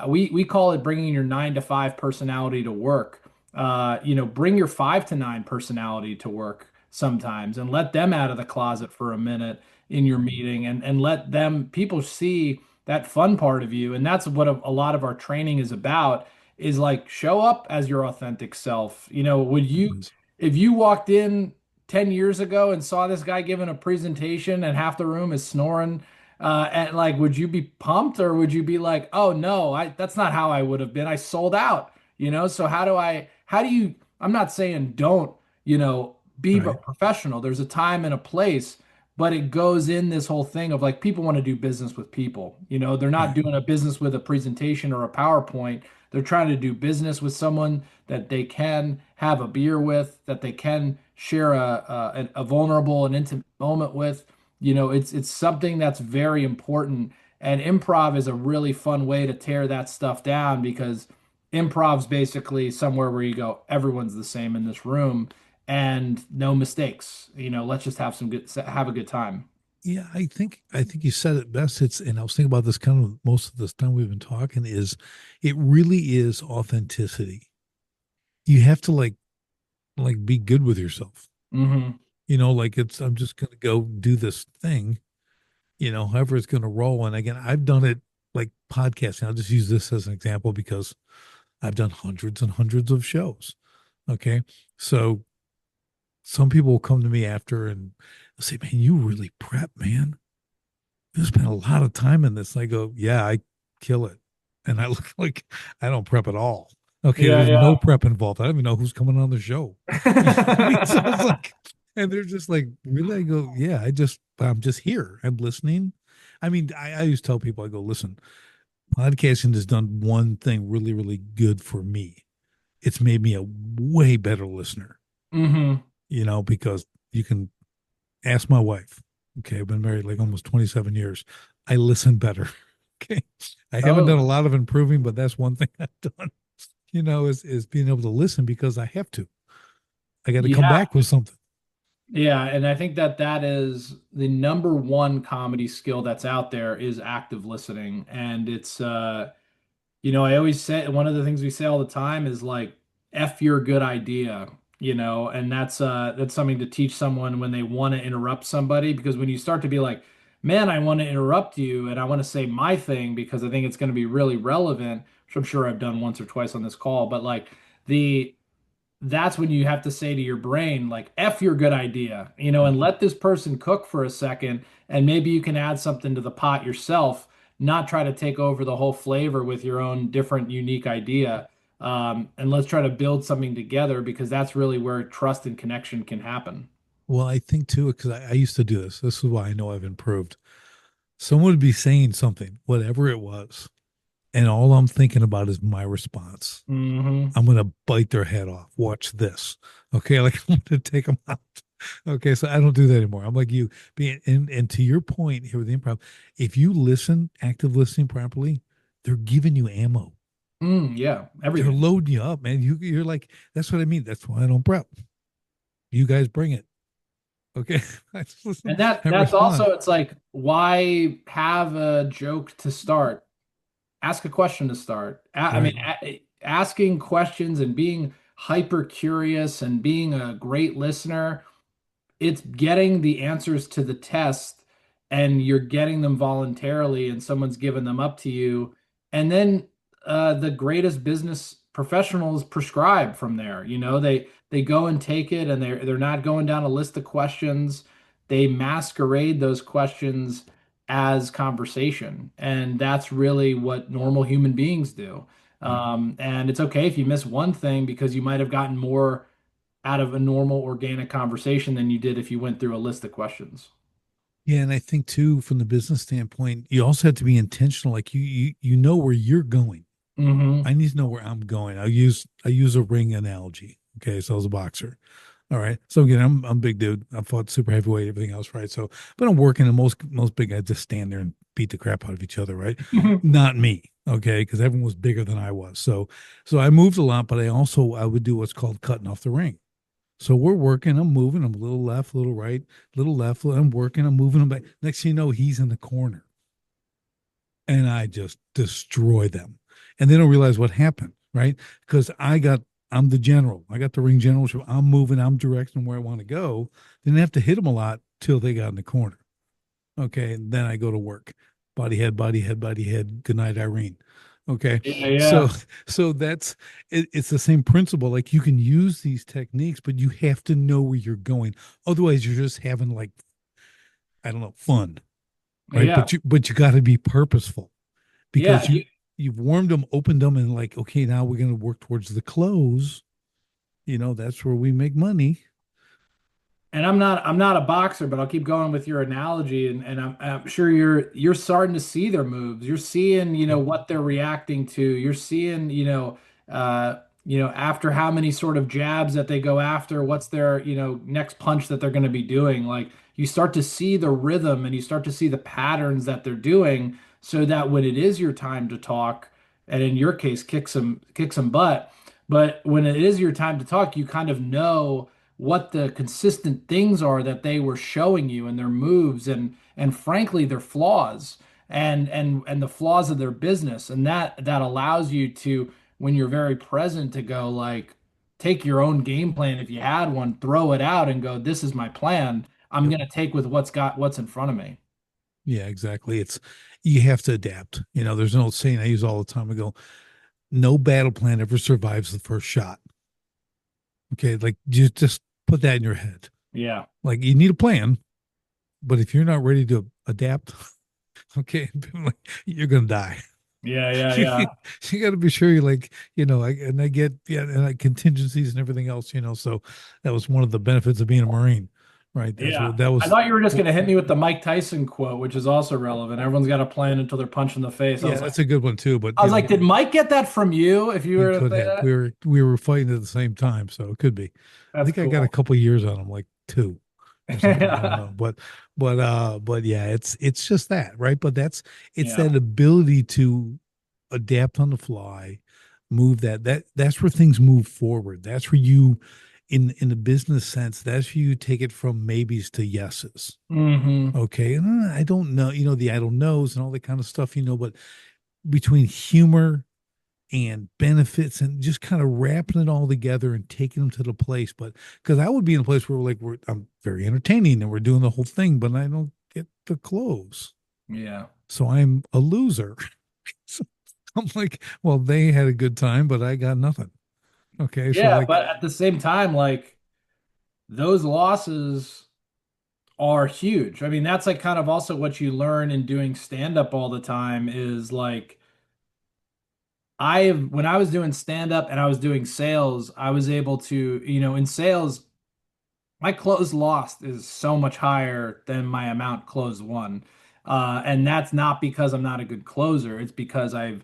We call it bringing your 9 to 5 personality to work. Bring your 5 to 9 personality to work sometimes, and let them out of the closet for a minute in your meeting and let them people see that fun part of you. And that's what a lot of our training is about is like show up as your authentic self. Would it you was. if you walked in 10 years ago and saw this guy giving a presentation and half the room is snoring, and like would you be pumped or would you be like, oh no, I that's not how I would have been, I sold out. So how do you, I'm not saying don't, be Right. professional, there's a time and a place, but it goes in this whole thing of like people want to do business with people. They're not Right. doing a business with a presentation or a PowerPoint. They're trying to do business with someone that they can have a beer with, that they can share a vulnerable and intimate moment with. It's something that's very important. And improv is a really fun way to tear that stuff down because improv's basically somewhere where you go, everyone's the same in this room and no mistakes. Let's just have a good time. Yeah, I think you said it best. And I was thinking about this kind of most of this time we've been talking is it really is authenticity. You have to like be good with yourself. Hmm. Like I'm just gonna go do this thing, however it's gonna roll. And again, I've done it like podcasting. I'll just use this as an example because I've done hundreds and hundreds of shows. Okay. So some people will come to me after and say, man, you really prep, man. You spent a lot of time in this. And I go, yeah, I kill it. And I look like I don't prep at all. Okay, Yeah, there's no yeah. prep involved. I don't even know who's coming on the show. You know what I mean? So it's like, and they're just like, really? I go, yeah, I'm just here. I'm listening. I mean, I always tell people, I go, listen, podcasting has done one thing really, really good for me. It's made me a way better listener, Hmm. because you can ask my wife. Okay, I've been married like almost 27 years. I listen better. Okay. I haven't done a Totally. lot of improving, but that's one thing I've done, is being able to listen because I have to. I got to come Yeah. back with something. Yeah, and I think that is the number one comedy skill that's out there is active listening. And I always say one of the things we say all the time is like F your good idea, and that's something to teach someone when they want to interrupt somebody because when you start to be like, man, I want to interrupt you and I want to say my thing because I think it's going to be really relevant, which I'm sure I've done once or twice on this call, but like the that's when you have to say to your brain, like, F your good idea, and let this person cook for a second. And maybe you can add something to the pot yourself, not try to take over the whole flavor with your own different, unique idea. and let's try to build something together because that's really where trust and connection can happen. Well, I think too, because I used to do this. This is why I know I've improved. Someone would be saying something, whatever it was, and all I'm thinking about is my response. Hmm. I'm gonna bite their head off. Watch this. Okay, like I'm gonna take them out. Okay, so I don't do that anymore. I'm like you. Being and to your point here with the improv, if you listen, active listening properly, they're giving you ammo. Yeah, They're everything. loading you up, man. You're like, that's what I mean. That's why I don't prep. You guys bring it. Okay. I just listen And that and that's respond. also it's like why have a joke to start? Ask a question to start. I mean, Right. asking questions and being hyper curious and being a great listener, it's getting the answers to the test and you're getting them voluntarily and someone's given them up to you. And then the greatest business professionals prescribe from there. They go and take it and they're not going down a list of questions. They masquerade those questions as conversation. And that's really what normal human beings do. Right. And it's okay if you miss one thing because you might have gotten more out of a normal organic conversation than you did if you went through a list of questions. Yeah, and I think too, from the business standpoint, you also have to be intentional. Like you know where you're going. Hmm. I need to know where I'm going. I use a ring analogy. Okay, so I was a boxer. All right. So again, I'm a big dude. I fought super heavyweight, everything else, right? So, but I'm working, and most big guys just stand there and beat the crap out of each other, right? Not me, okay, because everyone was bigger than I was. So I moved a lot, but I would do what's called cutting off the ring. So we're working, I'm moving, I'm a little left, a little right, little left, I'm working, I'm moving him back. Next thing you know, he's in the corner, and I just destroy them, and they don't realize what happened, right? Because I'm the general. I got the ring generalship. I'm moving. I'm directing where I want to go. Didn't have to hit them a lot till they got in the corner. Okay, and then I go to work. Body head, body head, body head. Good night, Irene. Okay, Yeah, so yeah. that's it's the same principle. Like you can use these techniques, but you have to know where you're going. Otherwise, you're just having like I don't know fun, right? Yeah. But you got to be purposeful Yeah. because you've warmed them, opened them, and like okay, now we're going to work towards the close. That's where we make money. And I'm not a boxer, but I'll keep going with your analogy, and I'm sure you're starting to see their moves. You're seeing, Yep. what they're reacting to. You're seeing, after how many sort of jabs that they go after, what's their, next punch that they're going to be doing. Like you start to see the rhythm and you start to see the patterns that they're doing so that when it is your time to talk, and in your case, kick some butt, but when it is your time to talk, you kind of know what the consistent things are that they were showing you and their moves and frankly their flaws and the flaws of their business and that allows you to when you're very present to go like take your own game plan if you had one throw it out and go this is my plan I'm Yep. going to take with what's in front of me. Yeah, exactly. It's you have to adapt. There's an old saying I use all the time. I go, no battle plan ever survives the first shot. Okay, like just put that in your head. Yeah, Like you need a plan, but if you're not ready to adapt, okay, like, you're gonna die. yeah, yeah, you, yeah. you got to be sure you like, and I get, yeah, and like contingencies and everything else, so that was one of the benefits of being a Marine, right? That's Yeah. what that I was. thought you were just going to hit me with the Mike Tyson quote, which is also relevant. Everyone's got a plan until they're punched in the face. I Yeah, was like, that's a good one too. But I was like, did Mike get that from you? If you he were to could say have. that, We were fighting at the same time, so it could be. I that's think I got a cool. couple years on him, like two or something. I don't Yeah. know, but yeah, it's just that, right? But it's Yeah. that ability to adapt on the fly, move that's where things move forward. That's where you, in the business sense, that's where you take it from maybes to yeses. Hmm. Okay, and I don't know, the I don't knows and all that kind of stuff, but between humor and benefits and just kind of wrapping it all together and taking them to the place. But because I would be in a place where I'm very entertaining and we're doing the whole thing, but I don't get the close. Yeah. So I'm a loser. So I'm like, well, they had a good time, but I got nothing. Okay. So Yeah. like, But at the same time, like those losses are huge. I mean, that's like kind of also what you learn in doing stand up all the time is like when I was doing stand up and I was doing sales, I was able to, in sales, my close lost is so much higher than my amount close won. And that's not because I'm not a good closer. It's because I've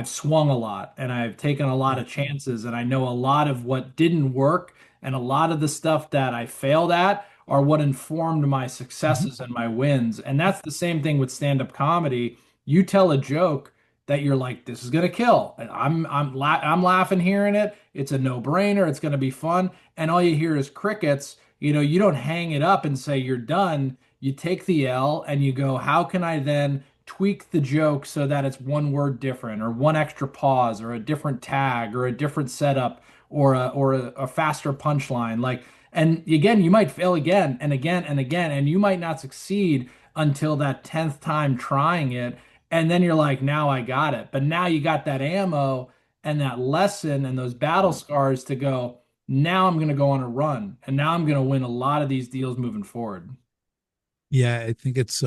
swung a lot and I've taken a lot Right. of chances and I know a lot of what didn't work and a lot of the stuff that I failed at are what informed my Mhm. successes and my wins. And that's the same thing with stand-up comedy. You tell a joke that you're like, this is gonna kill. And I'm laughing hearing it. It's a no-brainer. It's gonna be fun. And all you hear is crickets. You don't hang it up and say you're done. You take the L and you go, how can I then tweak the joke so that it's one word different or one extra pause or a different tag or a different setup or a faster punchline. And again, you might fail again and again and again, and you might not succeed until that 10th time trying it. And then you're like, now I got it. But now you got that ammo and that lesson and those battle scars to go, now I'm going to go on a run and now I'm going to win a lot of these deals moving forward. Yeah, I think it's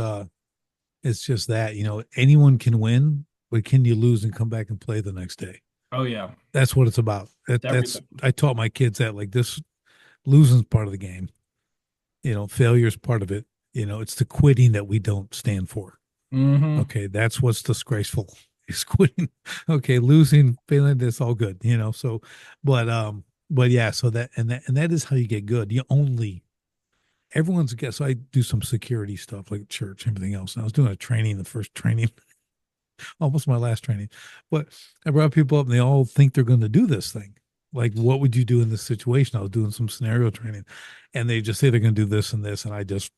just that, anyone can win, but can you lose and come back and play the next day? Oh yeah, That's what it's about. it's That's everything. I taught my kids that, like, this losing's part of the game. Failure's part of it. It's the quitting that we don't stand for. Hmm. Okay, that's what's disgraceful is quitting. Okay, losing, failing, that's all good. So, but yeah, so that is how you get good. You only everyone's guess. So I do some security stuff like church, everything else. And I was doing a training, the first training, almost my last training. But I brought people up and they all think they're going to do this thing. Like, what would you do in this situation? I was doing some scenario training and they just say they're going to do this and this. And I just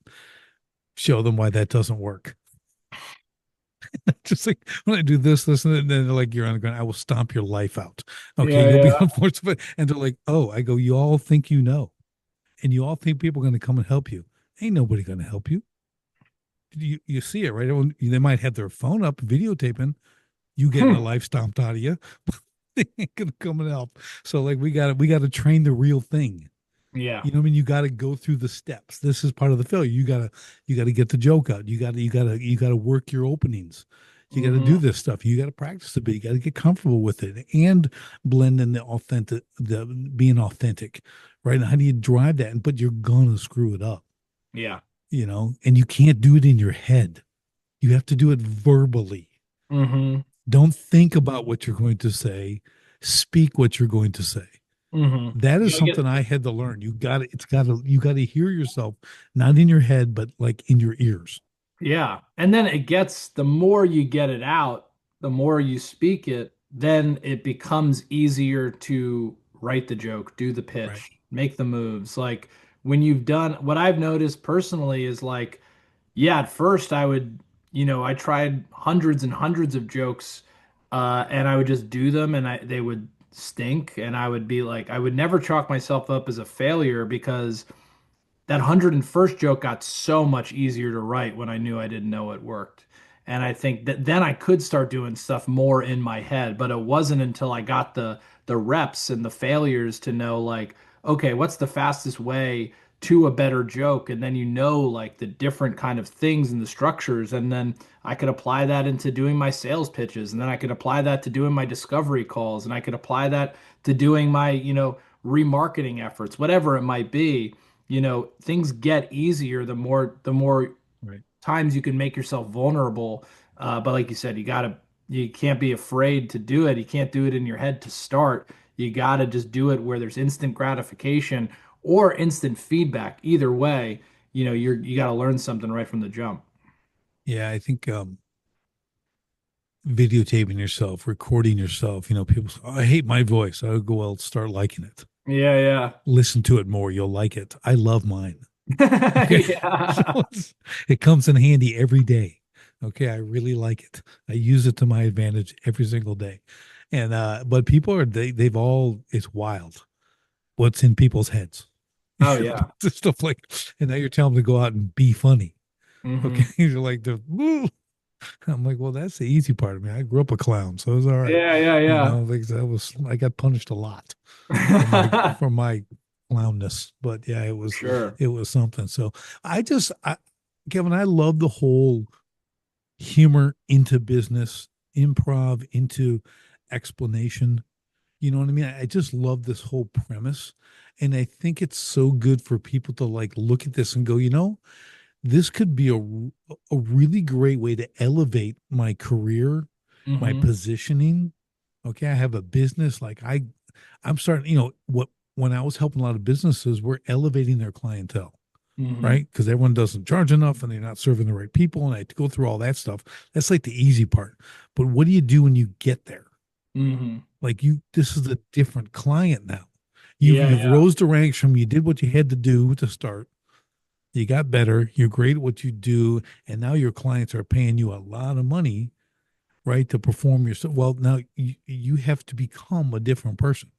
show them why that doesn't work. Just like, when I do this, and then they're like, you're on the ground. I will stomp your life out. Okay. Yeah, You'll be yeah. unfortunate. And they're like, oh, I go, you all think you know. And you all think people are going to come and help you. Ain't nobody going to help you. You see it, right? They might have their phone up, videotaping you getting a life stomped out of you. They ain't gonna come and help. So, like, we gotta train the real thing. Yeah. You know what I mean? You got to go through the steps. This is part of the failure. You gotta get the joke out. You gotta work your openings. You got to do Hmm. this stuff. You got to practice a bit. You got to get comfortable with it and blend in the being authentic, right? And how do you drive that? But you're gonna screw it up, Yeah. and you can't do it in your head. You have to do it verbally. Hmm. Don't think about what you're going to say. Speak what you're going to say. Hmm. That You is gotta something get I had to learn. You got to hear yourself, not in your head, but like in your ears. Yeah. And then the more you get it out, the more you speak it, then it becomes easier to write the joke, do the Right. pitch, make the moves. Like when you've done what I've noticed personally is like, yeah, at first I tried hundreds and hundreds of jokes, and I would just do them and they would stink. And I would be like, I would never chalk myself up as a failure because that 101st joke got so much easier to write when I knew I didn't know it worked. And I think that then I could start doing stuff more in my head, but it wasn't until I got the reps and the failures to know like, okay, what's the fastest way to a better joke? And then like the different kind of things and the structures. And then I could apply that into doing my sales pitches. And then I could apply that to doing my discovery calls. And I could apply that to doing my, remarketing efforts, whatever it might be. Things get easier the more Right. times you can make yourself vulnerable. But like you said, you can't be afraid to do it. You can't do it in your head to start. You gotta just do it where there's instant gratification or instant feedback. Either way, you gotta learn something right from the jump. Yeah, I think videotaping yourself, recording yourself. People say, oh, I hate my voice. I would go, well, start liking it. Yeah, yeah. Listen to it more. You'll like it. I love mine. Okay. So Yeah. it comes in handy every day. Okay. I really like it. I use it to my advantage every single day. And but people they've all it's wild what's in people's heads. Oh yeah. Stuff like, and now you're telling them to go out and be funny. Okay. Hmm. You're like "Woo." I'm like, well, that's the easy part of me. I grew up a clown, so it was all right. Yeah, yeah, yeah. Like I got punished a lot for my clownness. But yeah, it was Sure. it was something. So Kevin, I love the whole humor into business, improv into explanation. You know what I mean? I just love this whole premise. And I think it's so good for people to like look at this and go, this could be a really great way to elevate my career, my Mm-hmm. positioning. Okay. I have a business. I'm starting, when I was helping a lot of businesses, we're elevating their clientele, Mm-hmm. right? Because everyone doesn't charge enough and they're not serving the right people. And I had to go through all that stuff. That's like the easy part. But what do you do when you get there? Mm-hmm. Like this is a different client now. You've Yeah, you've yeah. rose the ranks from you did what you had to do to start. You got better. You're great at what you do, and now your clients are paying you a lot of money, right, to perform your. Well, now you have to become a different person.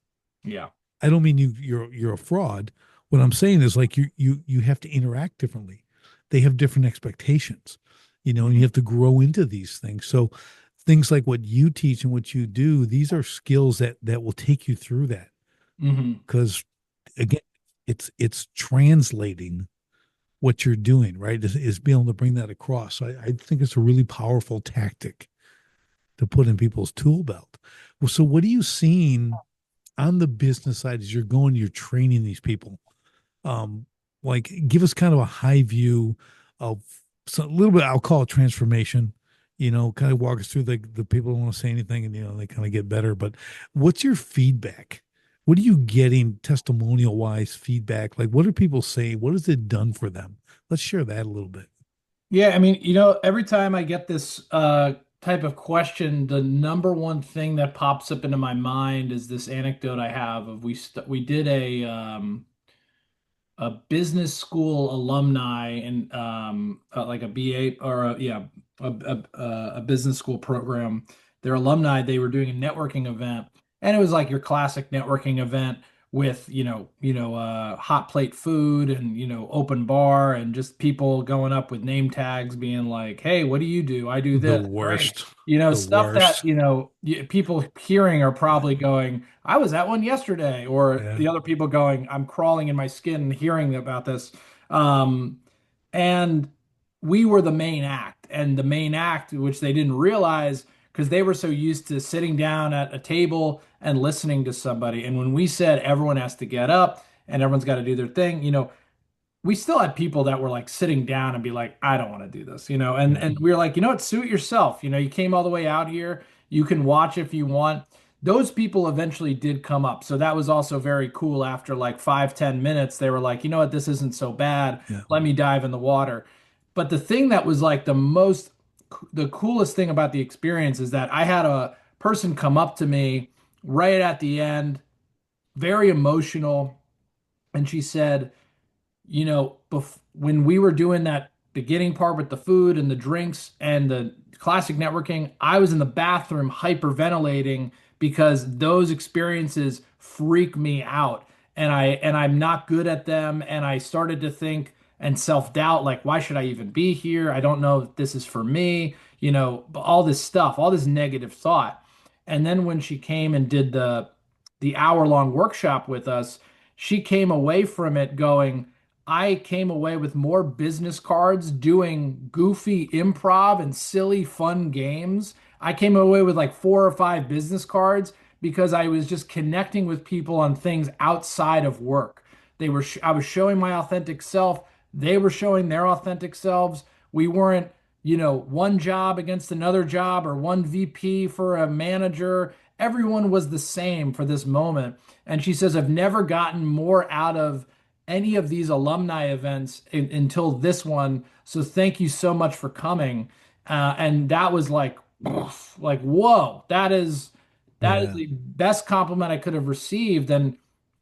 Yeah. I don't mean you're a fraud. What I'm saying is like you have to interact differently. They have different expectations, and you Mm-hmm. have to grow into these things. So things like what you teach and what you do, these are skills that will take you through that. Mm-hmm. Because again, it's translating what you're doing, right? Is being able to bring that across. So I think it's a really powerful tactic to put in people's tool belt. Well, so what are you seeing on the business side as you're training these people? Um, like give us kind of a high view of a little bit, I'll call it transformation, kind of walk us through the people don't want to say anything and they kind of get better. But what's your feedback? What are you getting testimonial wise feedback? Like what are people saying? What has it done for them? Let's share that a little bit. Yeah, I mean, every time I get this type of question, the number one thing that pops up into my mind is this anecdote I have of we did a business school alumni and like a BA or a business school program. Their alumni, they were doing a networking event, and it was like your classic networking event with hot plate food and open bar and just people going up with name tags being like, "Hey, what do you do? I do The this." Great. worst. The Stuff that, worst. people hearing are probably going, I was at one yesterday, or Yeah. the other people going, I'm crawling in my skin hearing about this. Um, and we were the main act, and the main act, which they didn't realize because they were so used to sitting down at a table and listening to somebody. And when we said everyone has to get up and everyone's got to do their thing, we still had people that were like sitting down and be like, I don't want to do this, and Yeah. and we were like, what, suit yourself. You came all the way out here. You can watch if you want. Those people eventually did come up. So that was also very cool. After like 5, 10 minutes, they were like, what, this isn't so bad. Yeah. Let me dive in the water. But the thing that was like the coolest thing about the experience is that I had a person come up to me right at the end, very emotional, and she said, when we were doing that beginning part with the food and the drinks and the classic networking, I was in the bathroom hyperventilating because those experiences freak me out. And I'm not good at them. And I started to think and self-doubt, like, why should I even be here? I don't know if this is for me, all this stuff, all this negative thought. And then when she came and did the hour-long workshop with us, she came away from it going, I came away with more business cards doing goofy improv and silly fun games. I came away with like 4 or 5 business cards because I was just connecting with people on things outside of work. I was showing my authentic self. They were showing their authentic selves. We weren't, one job against another job or one VP for a manager. Everyone was the same for this moment. And she says, I've never gotten more out of any of these alumni events until this one. So thank you so much for coming. And that was like, like, whoa, that is Yeah. the best compliment I could have received. And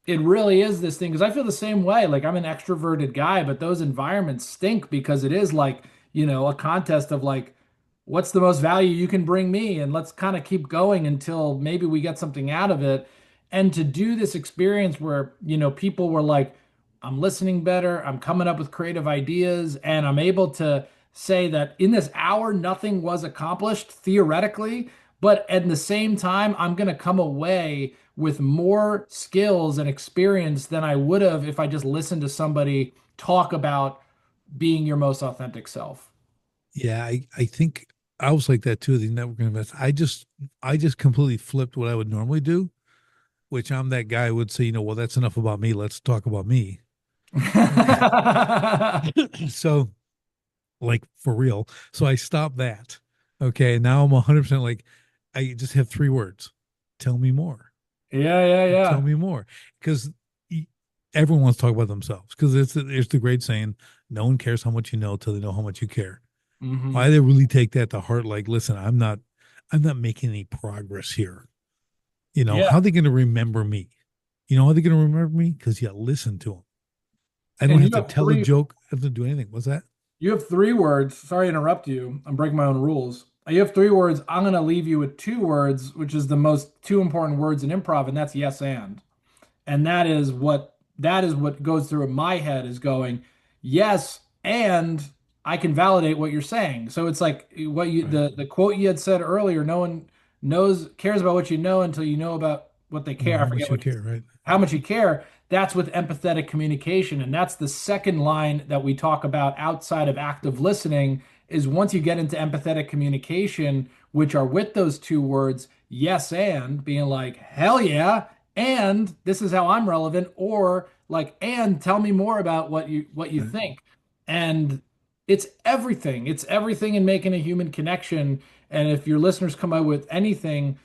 it really is this thing because I feel the same way. Like I'm an extroverted guy, but those environments stink because it is like, a contest of like, what's the most value you can bring me? And let's kind of keep going until maybe we get something out of it. And to do this experience where, people were like, I'm listening better, I'm coming up with creative ideas, and I'm able to say that in this hour, nothing was accomplished theoretically, but at the same time, I'm going to come away with more skills and experience than I would have if I just listened to somebody talk about being your most authentic self. Yeah. I think I was like that too. The networking events. I just completely flipped what I would normally do, which I'm that guy who would say, well, that's enough about me. Let's talk about me. Okay. So like for real. So I stopped that. Okay. Now I'm 100% like, I just have 3 words. Tell me more. Yeah, yeah, Tell yeah. me more. Because everyone wants to talk about themselves. Because it's the great saying, no one cares how much you know till they know how much you care. Hmm. Why they really take that to heart? Like, listen, I'm not making any progress here. Yeah. How are they going to remember me? How are they going to remember me? Because you listen to them. I don't And have to tell a joke. I have to do anything. What's that? you have 3 words. Sorry to interrupt you. I'm breaking my own rules. You have 3 words. I'm going to leave you with 2 words, which is the most two important words in improv, and that's yes and. And that is what goes through my head is going, yes, and I can validate what you're saying. So it's like what you Right. the quote you had said earlier, no one cares about what you know until you know about what they No, care. I how forget much you what you care, right? how much you care. That's with empathetic communication. And that's the second line that we talk about outside of active listening is once you get into empathetic communication, which are with those 2 words, yes, and being like, hell yeah, and this is how I'm relevant, or like, and tell me more about what you Right. think. And it's everything. It's everything in making a human connection. And if your listeners come out with anything,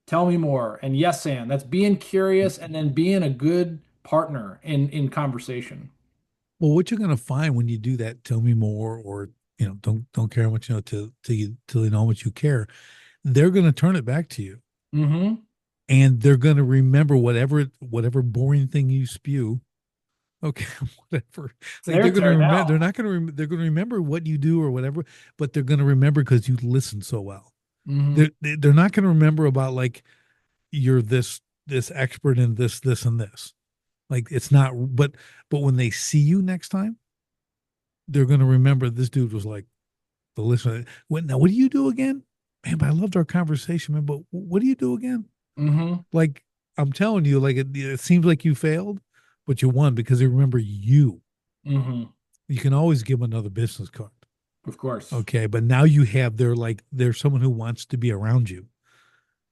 tell me more. And yes, and that's being curious and then being a good partner in conversation. Well, what you're going to find when you do that, tell me more, or don't care how much you know till you know how much you care. They're going to turn it back to you, Mm-hmm. and they're going to remember whatever boring thing you spew. Okay, whatever. It's Like their they're going to turn remember. now. They're going to remember what you do or whatever, but they're going to remember because you listen so well. Mm-hmm. They're not going to remember about like you're this expert in this and this. Like it's not. But when they see you next time, they're going to remember this dude was like the listener. What do you do again? Man, but I loved our conversation, man. But what do you do again? Mm-hmm. Like I'm telling you, like it seems like you failed, but you won because they remember you. Mm-hmm. You can always give them another business card. Of course. Okay. But now you have they're someone who wants to be around you.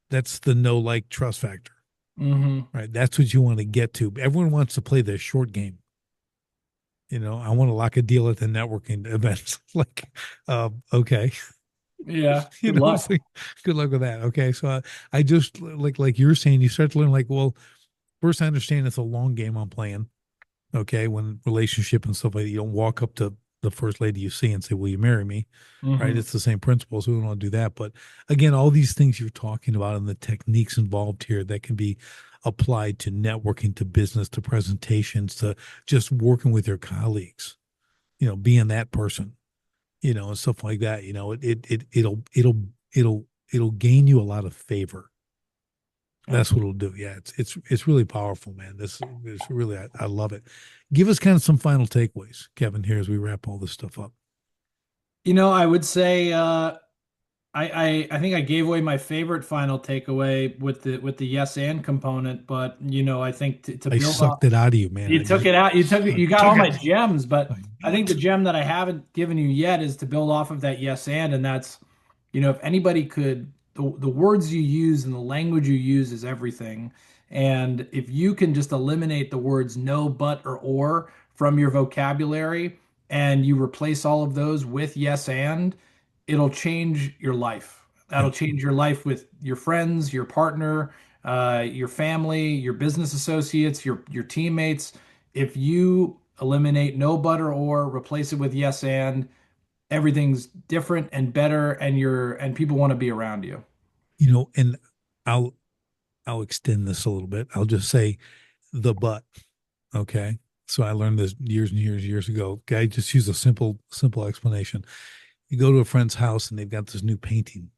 That's the no like trust factor, Mm-hmm. right? That's what you want to get to. Everyone wants to play the short game. I want to lock a deal at the networking events. Like, okay, Yeah. Good luck. it's like, good luck with that. Okay. So I just like you're saying, you start to learn like, well, first I understand it's a long game I'm playing. Okay. When relationship and stuff like that, you don't walk up to the first lady you see and say, will you marry me? Right. Mm-hmm. It's the same principle. So we don't want to do that. But again, all these things you're talking about and the techniques involved here that can be applied to networking, to business, to presentations, to just working with your colleagues, being that person, and stuff like that. It'll gain you a lot of favor. That's what Absolutely. it'll do. Yeah, it's really powerful, man. This is really I love it. Give us kind of some final takeaways, Kevin, here as we wrap all this stuff up. I would say I think I gave away my favorite final takeaway with the yes and component, but I think to I build off, sucked it out of you, man. you I took just it out. I You got all took my it. gems, but I I think the gem that I haven't given you yet is to build off of that yes and that's, if anybody could, the words you use and the language you use is everything. And if you can just eliminate the words no, but, or from your vocabulary and you replace all of those with yes and, it'll change your life. yeah. That'll change your life with your friends, your partner, your family, your business associates, your teammates. If you eliminate no, but, or, replace it with yes and, everything's different and better, and people want to be around you. And I'll I'll extend this a little bit. I'll just say the but. Okay. So I learned this years and years ago. Okay, just use a simple explanation. You go to a friend's house and they've got this new painting.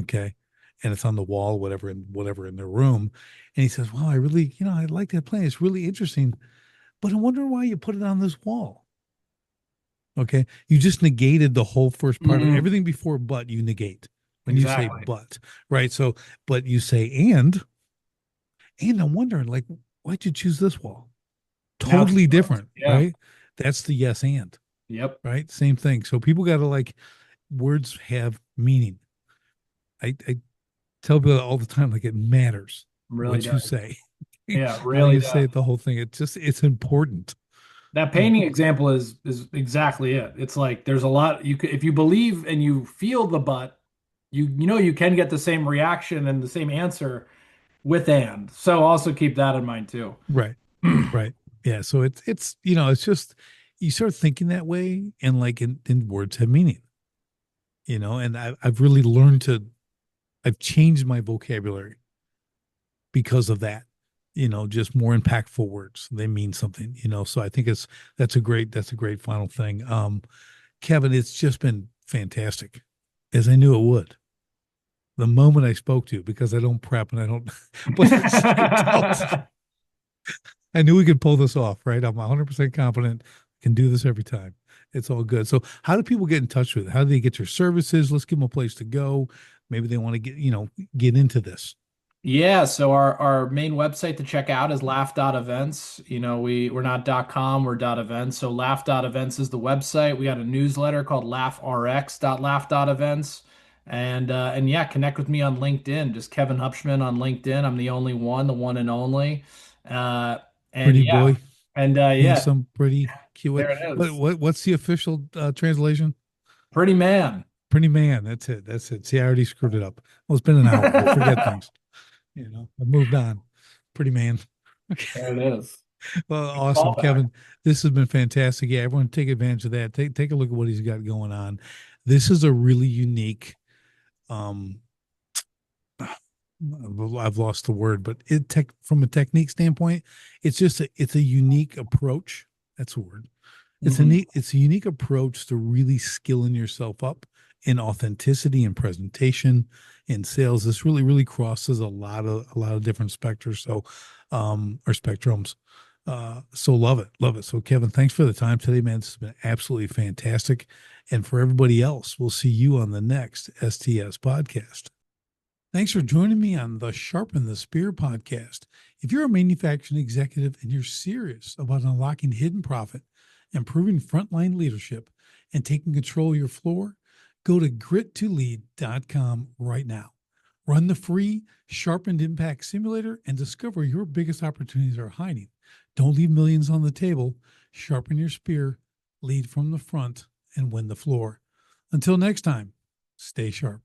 Okay. And it's on the wall, whatever in their room. And he says, well, I like that plant. It's really interesting, but I'm wondering why you put it on this wall. Okay. You just negated the whole first part of Hmm. everything before, but you negate when you say Exactly. but, right? So, but you say, and I'm wondering, like, why'd you choose this wall? Now it's Totally yours. different, Yeah. right? That's the yes and, Yep. right? Same thing. So people got to like, words have meaning. I tell people all the time, like, it matters Really what you does. say, Yeah, it how really you say does. it, the whole thing. It's important. That You know, painting example is exactly it. It's like there's a lot you could if you believe and you feel the but, you know you can get the same reaction and the same answer with and. So also keep that in mind too. right, right. Yeah. So it's it's just you start thinking that way, and like in words have meaning. And I've really learned to I've changed my vocabulary because of that. Just more impactful words. They mean something. So I think that's a great final thing. Kevin, it's just been fantastic, as I knew it would. The moment I spoke to you, because I don't prep and I don't, but at the same time, I knew we could pull this off, right? I'm 100% confident we can do this every time. It's all good. So, how do people get in touch with it? How do they get your services? Let's give them a place to go. Maybe they want to get into this. Yeah, so our main website to check out is laugh.events. We're not .com, we're .events. So laugh.events is the website. We got a newsletter called laughrx.laugh.events. And yeah, connect with me on LinkedIn. Just Kevin Hubschmann on LinkedIn. I'm the only one, the one and only. Uh and Pretty yeah. boy, And yeah, handsome, pretty, cute. there it What, is. what what's the official translation? Pretty man. Pretty man. That's it. That's it. See, I already screwed it up. Well, it's been an hour. I forget things. I've moved on. Pretty man. Okay. There it is. Well, awesome, Callback. Kevin. This has been fantastic. Yeah, everyone take advantage of that. Take a look at what he's got going on. This is a really unique. Um, I've lost the word, but from a technique standpoint, it's a unique approach. That's a word. Mhm. It's a unique approach to really skilling yourself up in authenticity and presentation in sales. This really crosses a lot of different specters. So, or spectrums. So love it. So Kevin, thanks for the time today, man. This has been absolutely fantastic. And for everybody else, we'll see you on the next STS podcast. Thanks for joining me on the Sharpen the Spear podcast. If you're a manufacturing executive and you're serious about unlocking hidden profit, improving frontline leadership, and taking control of your floor, go to grit2lead.com right now. Run the free Sharpened Impact Simulator and discover where your biggest opportunities are hiding. Don't leave millions on the table. Sharpen your spear, lead from the front, and win the floor. Until next time, stay sharp.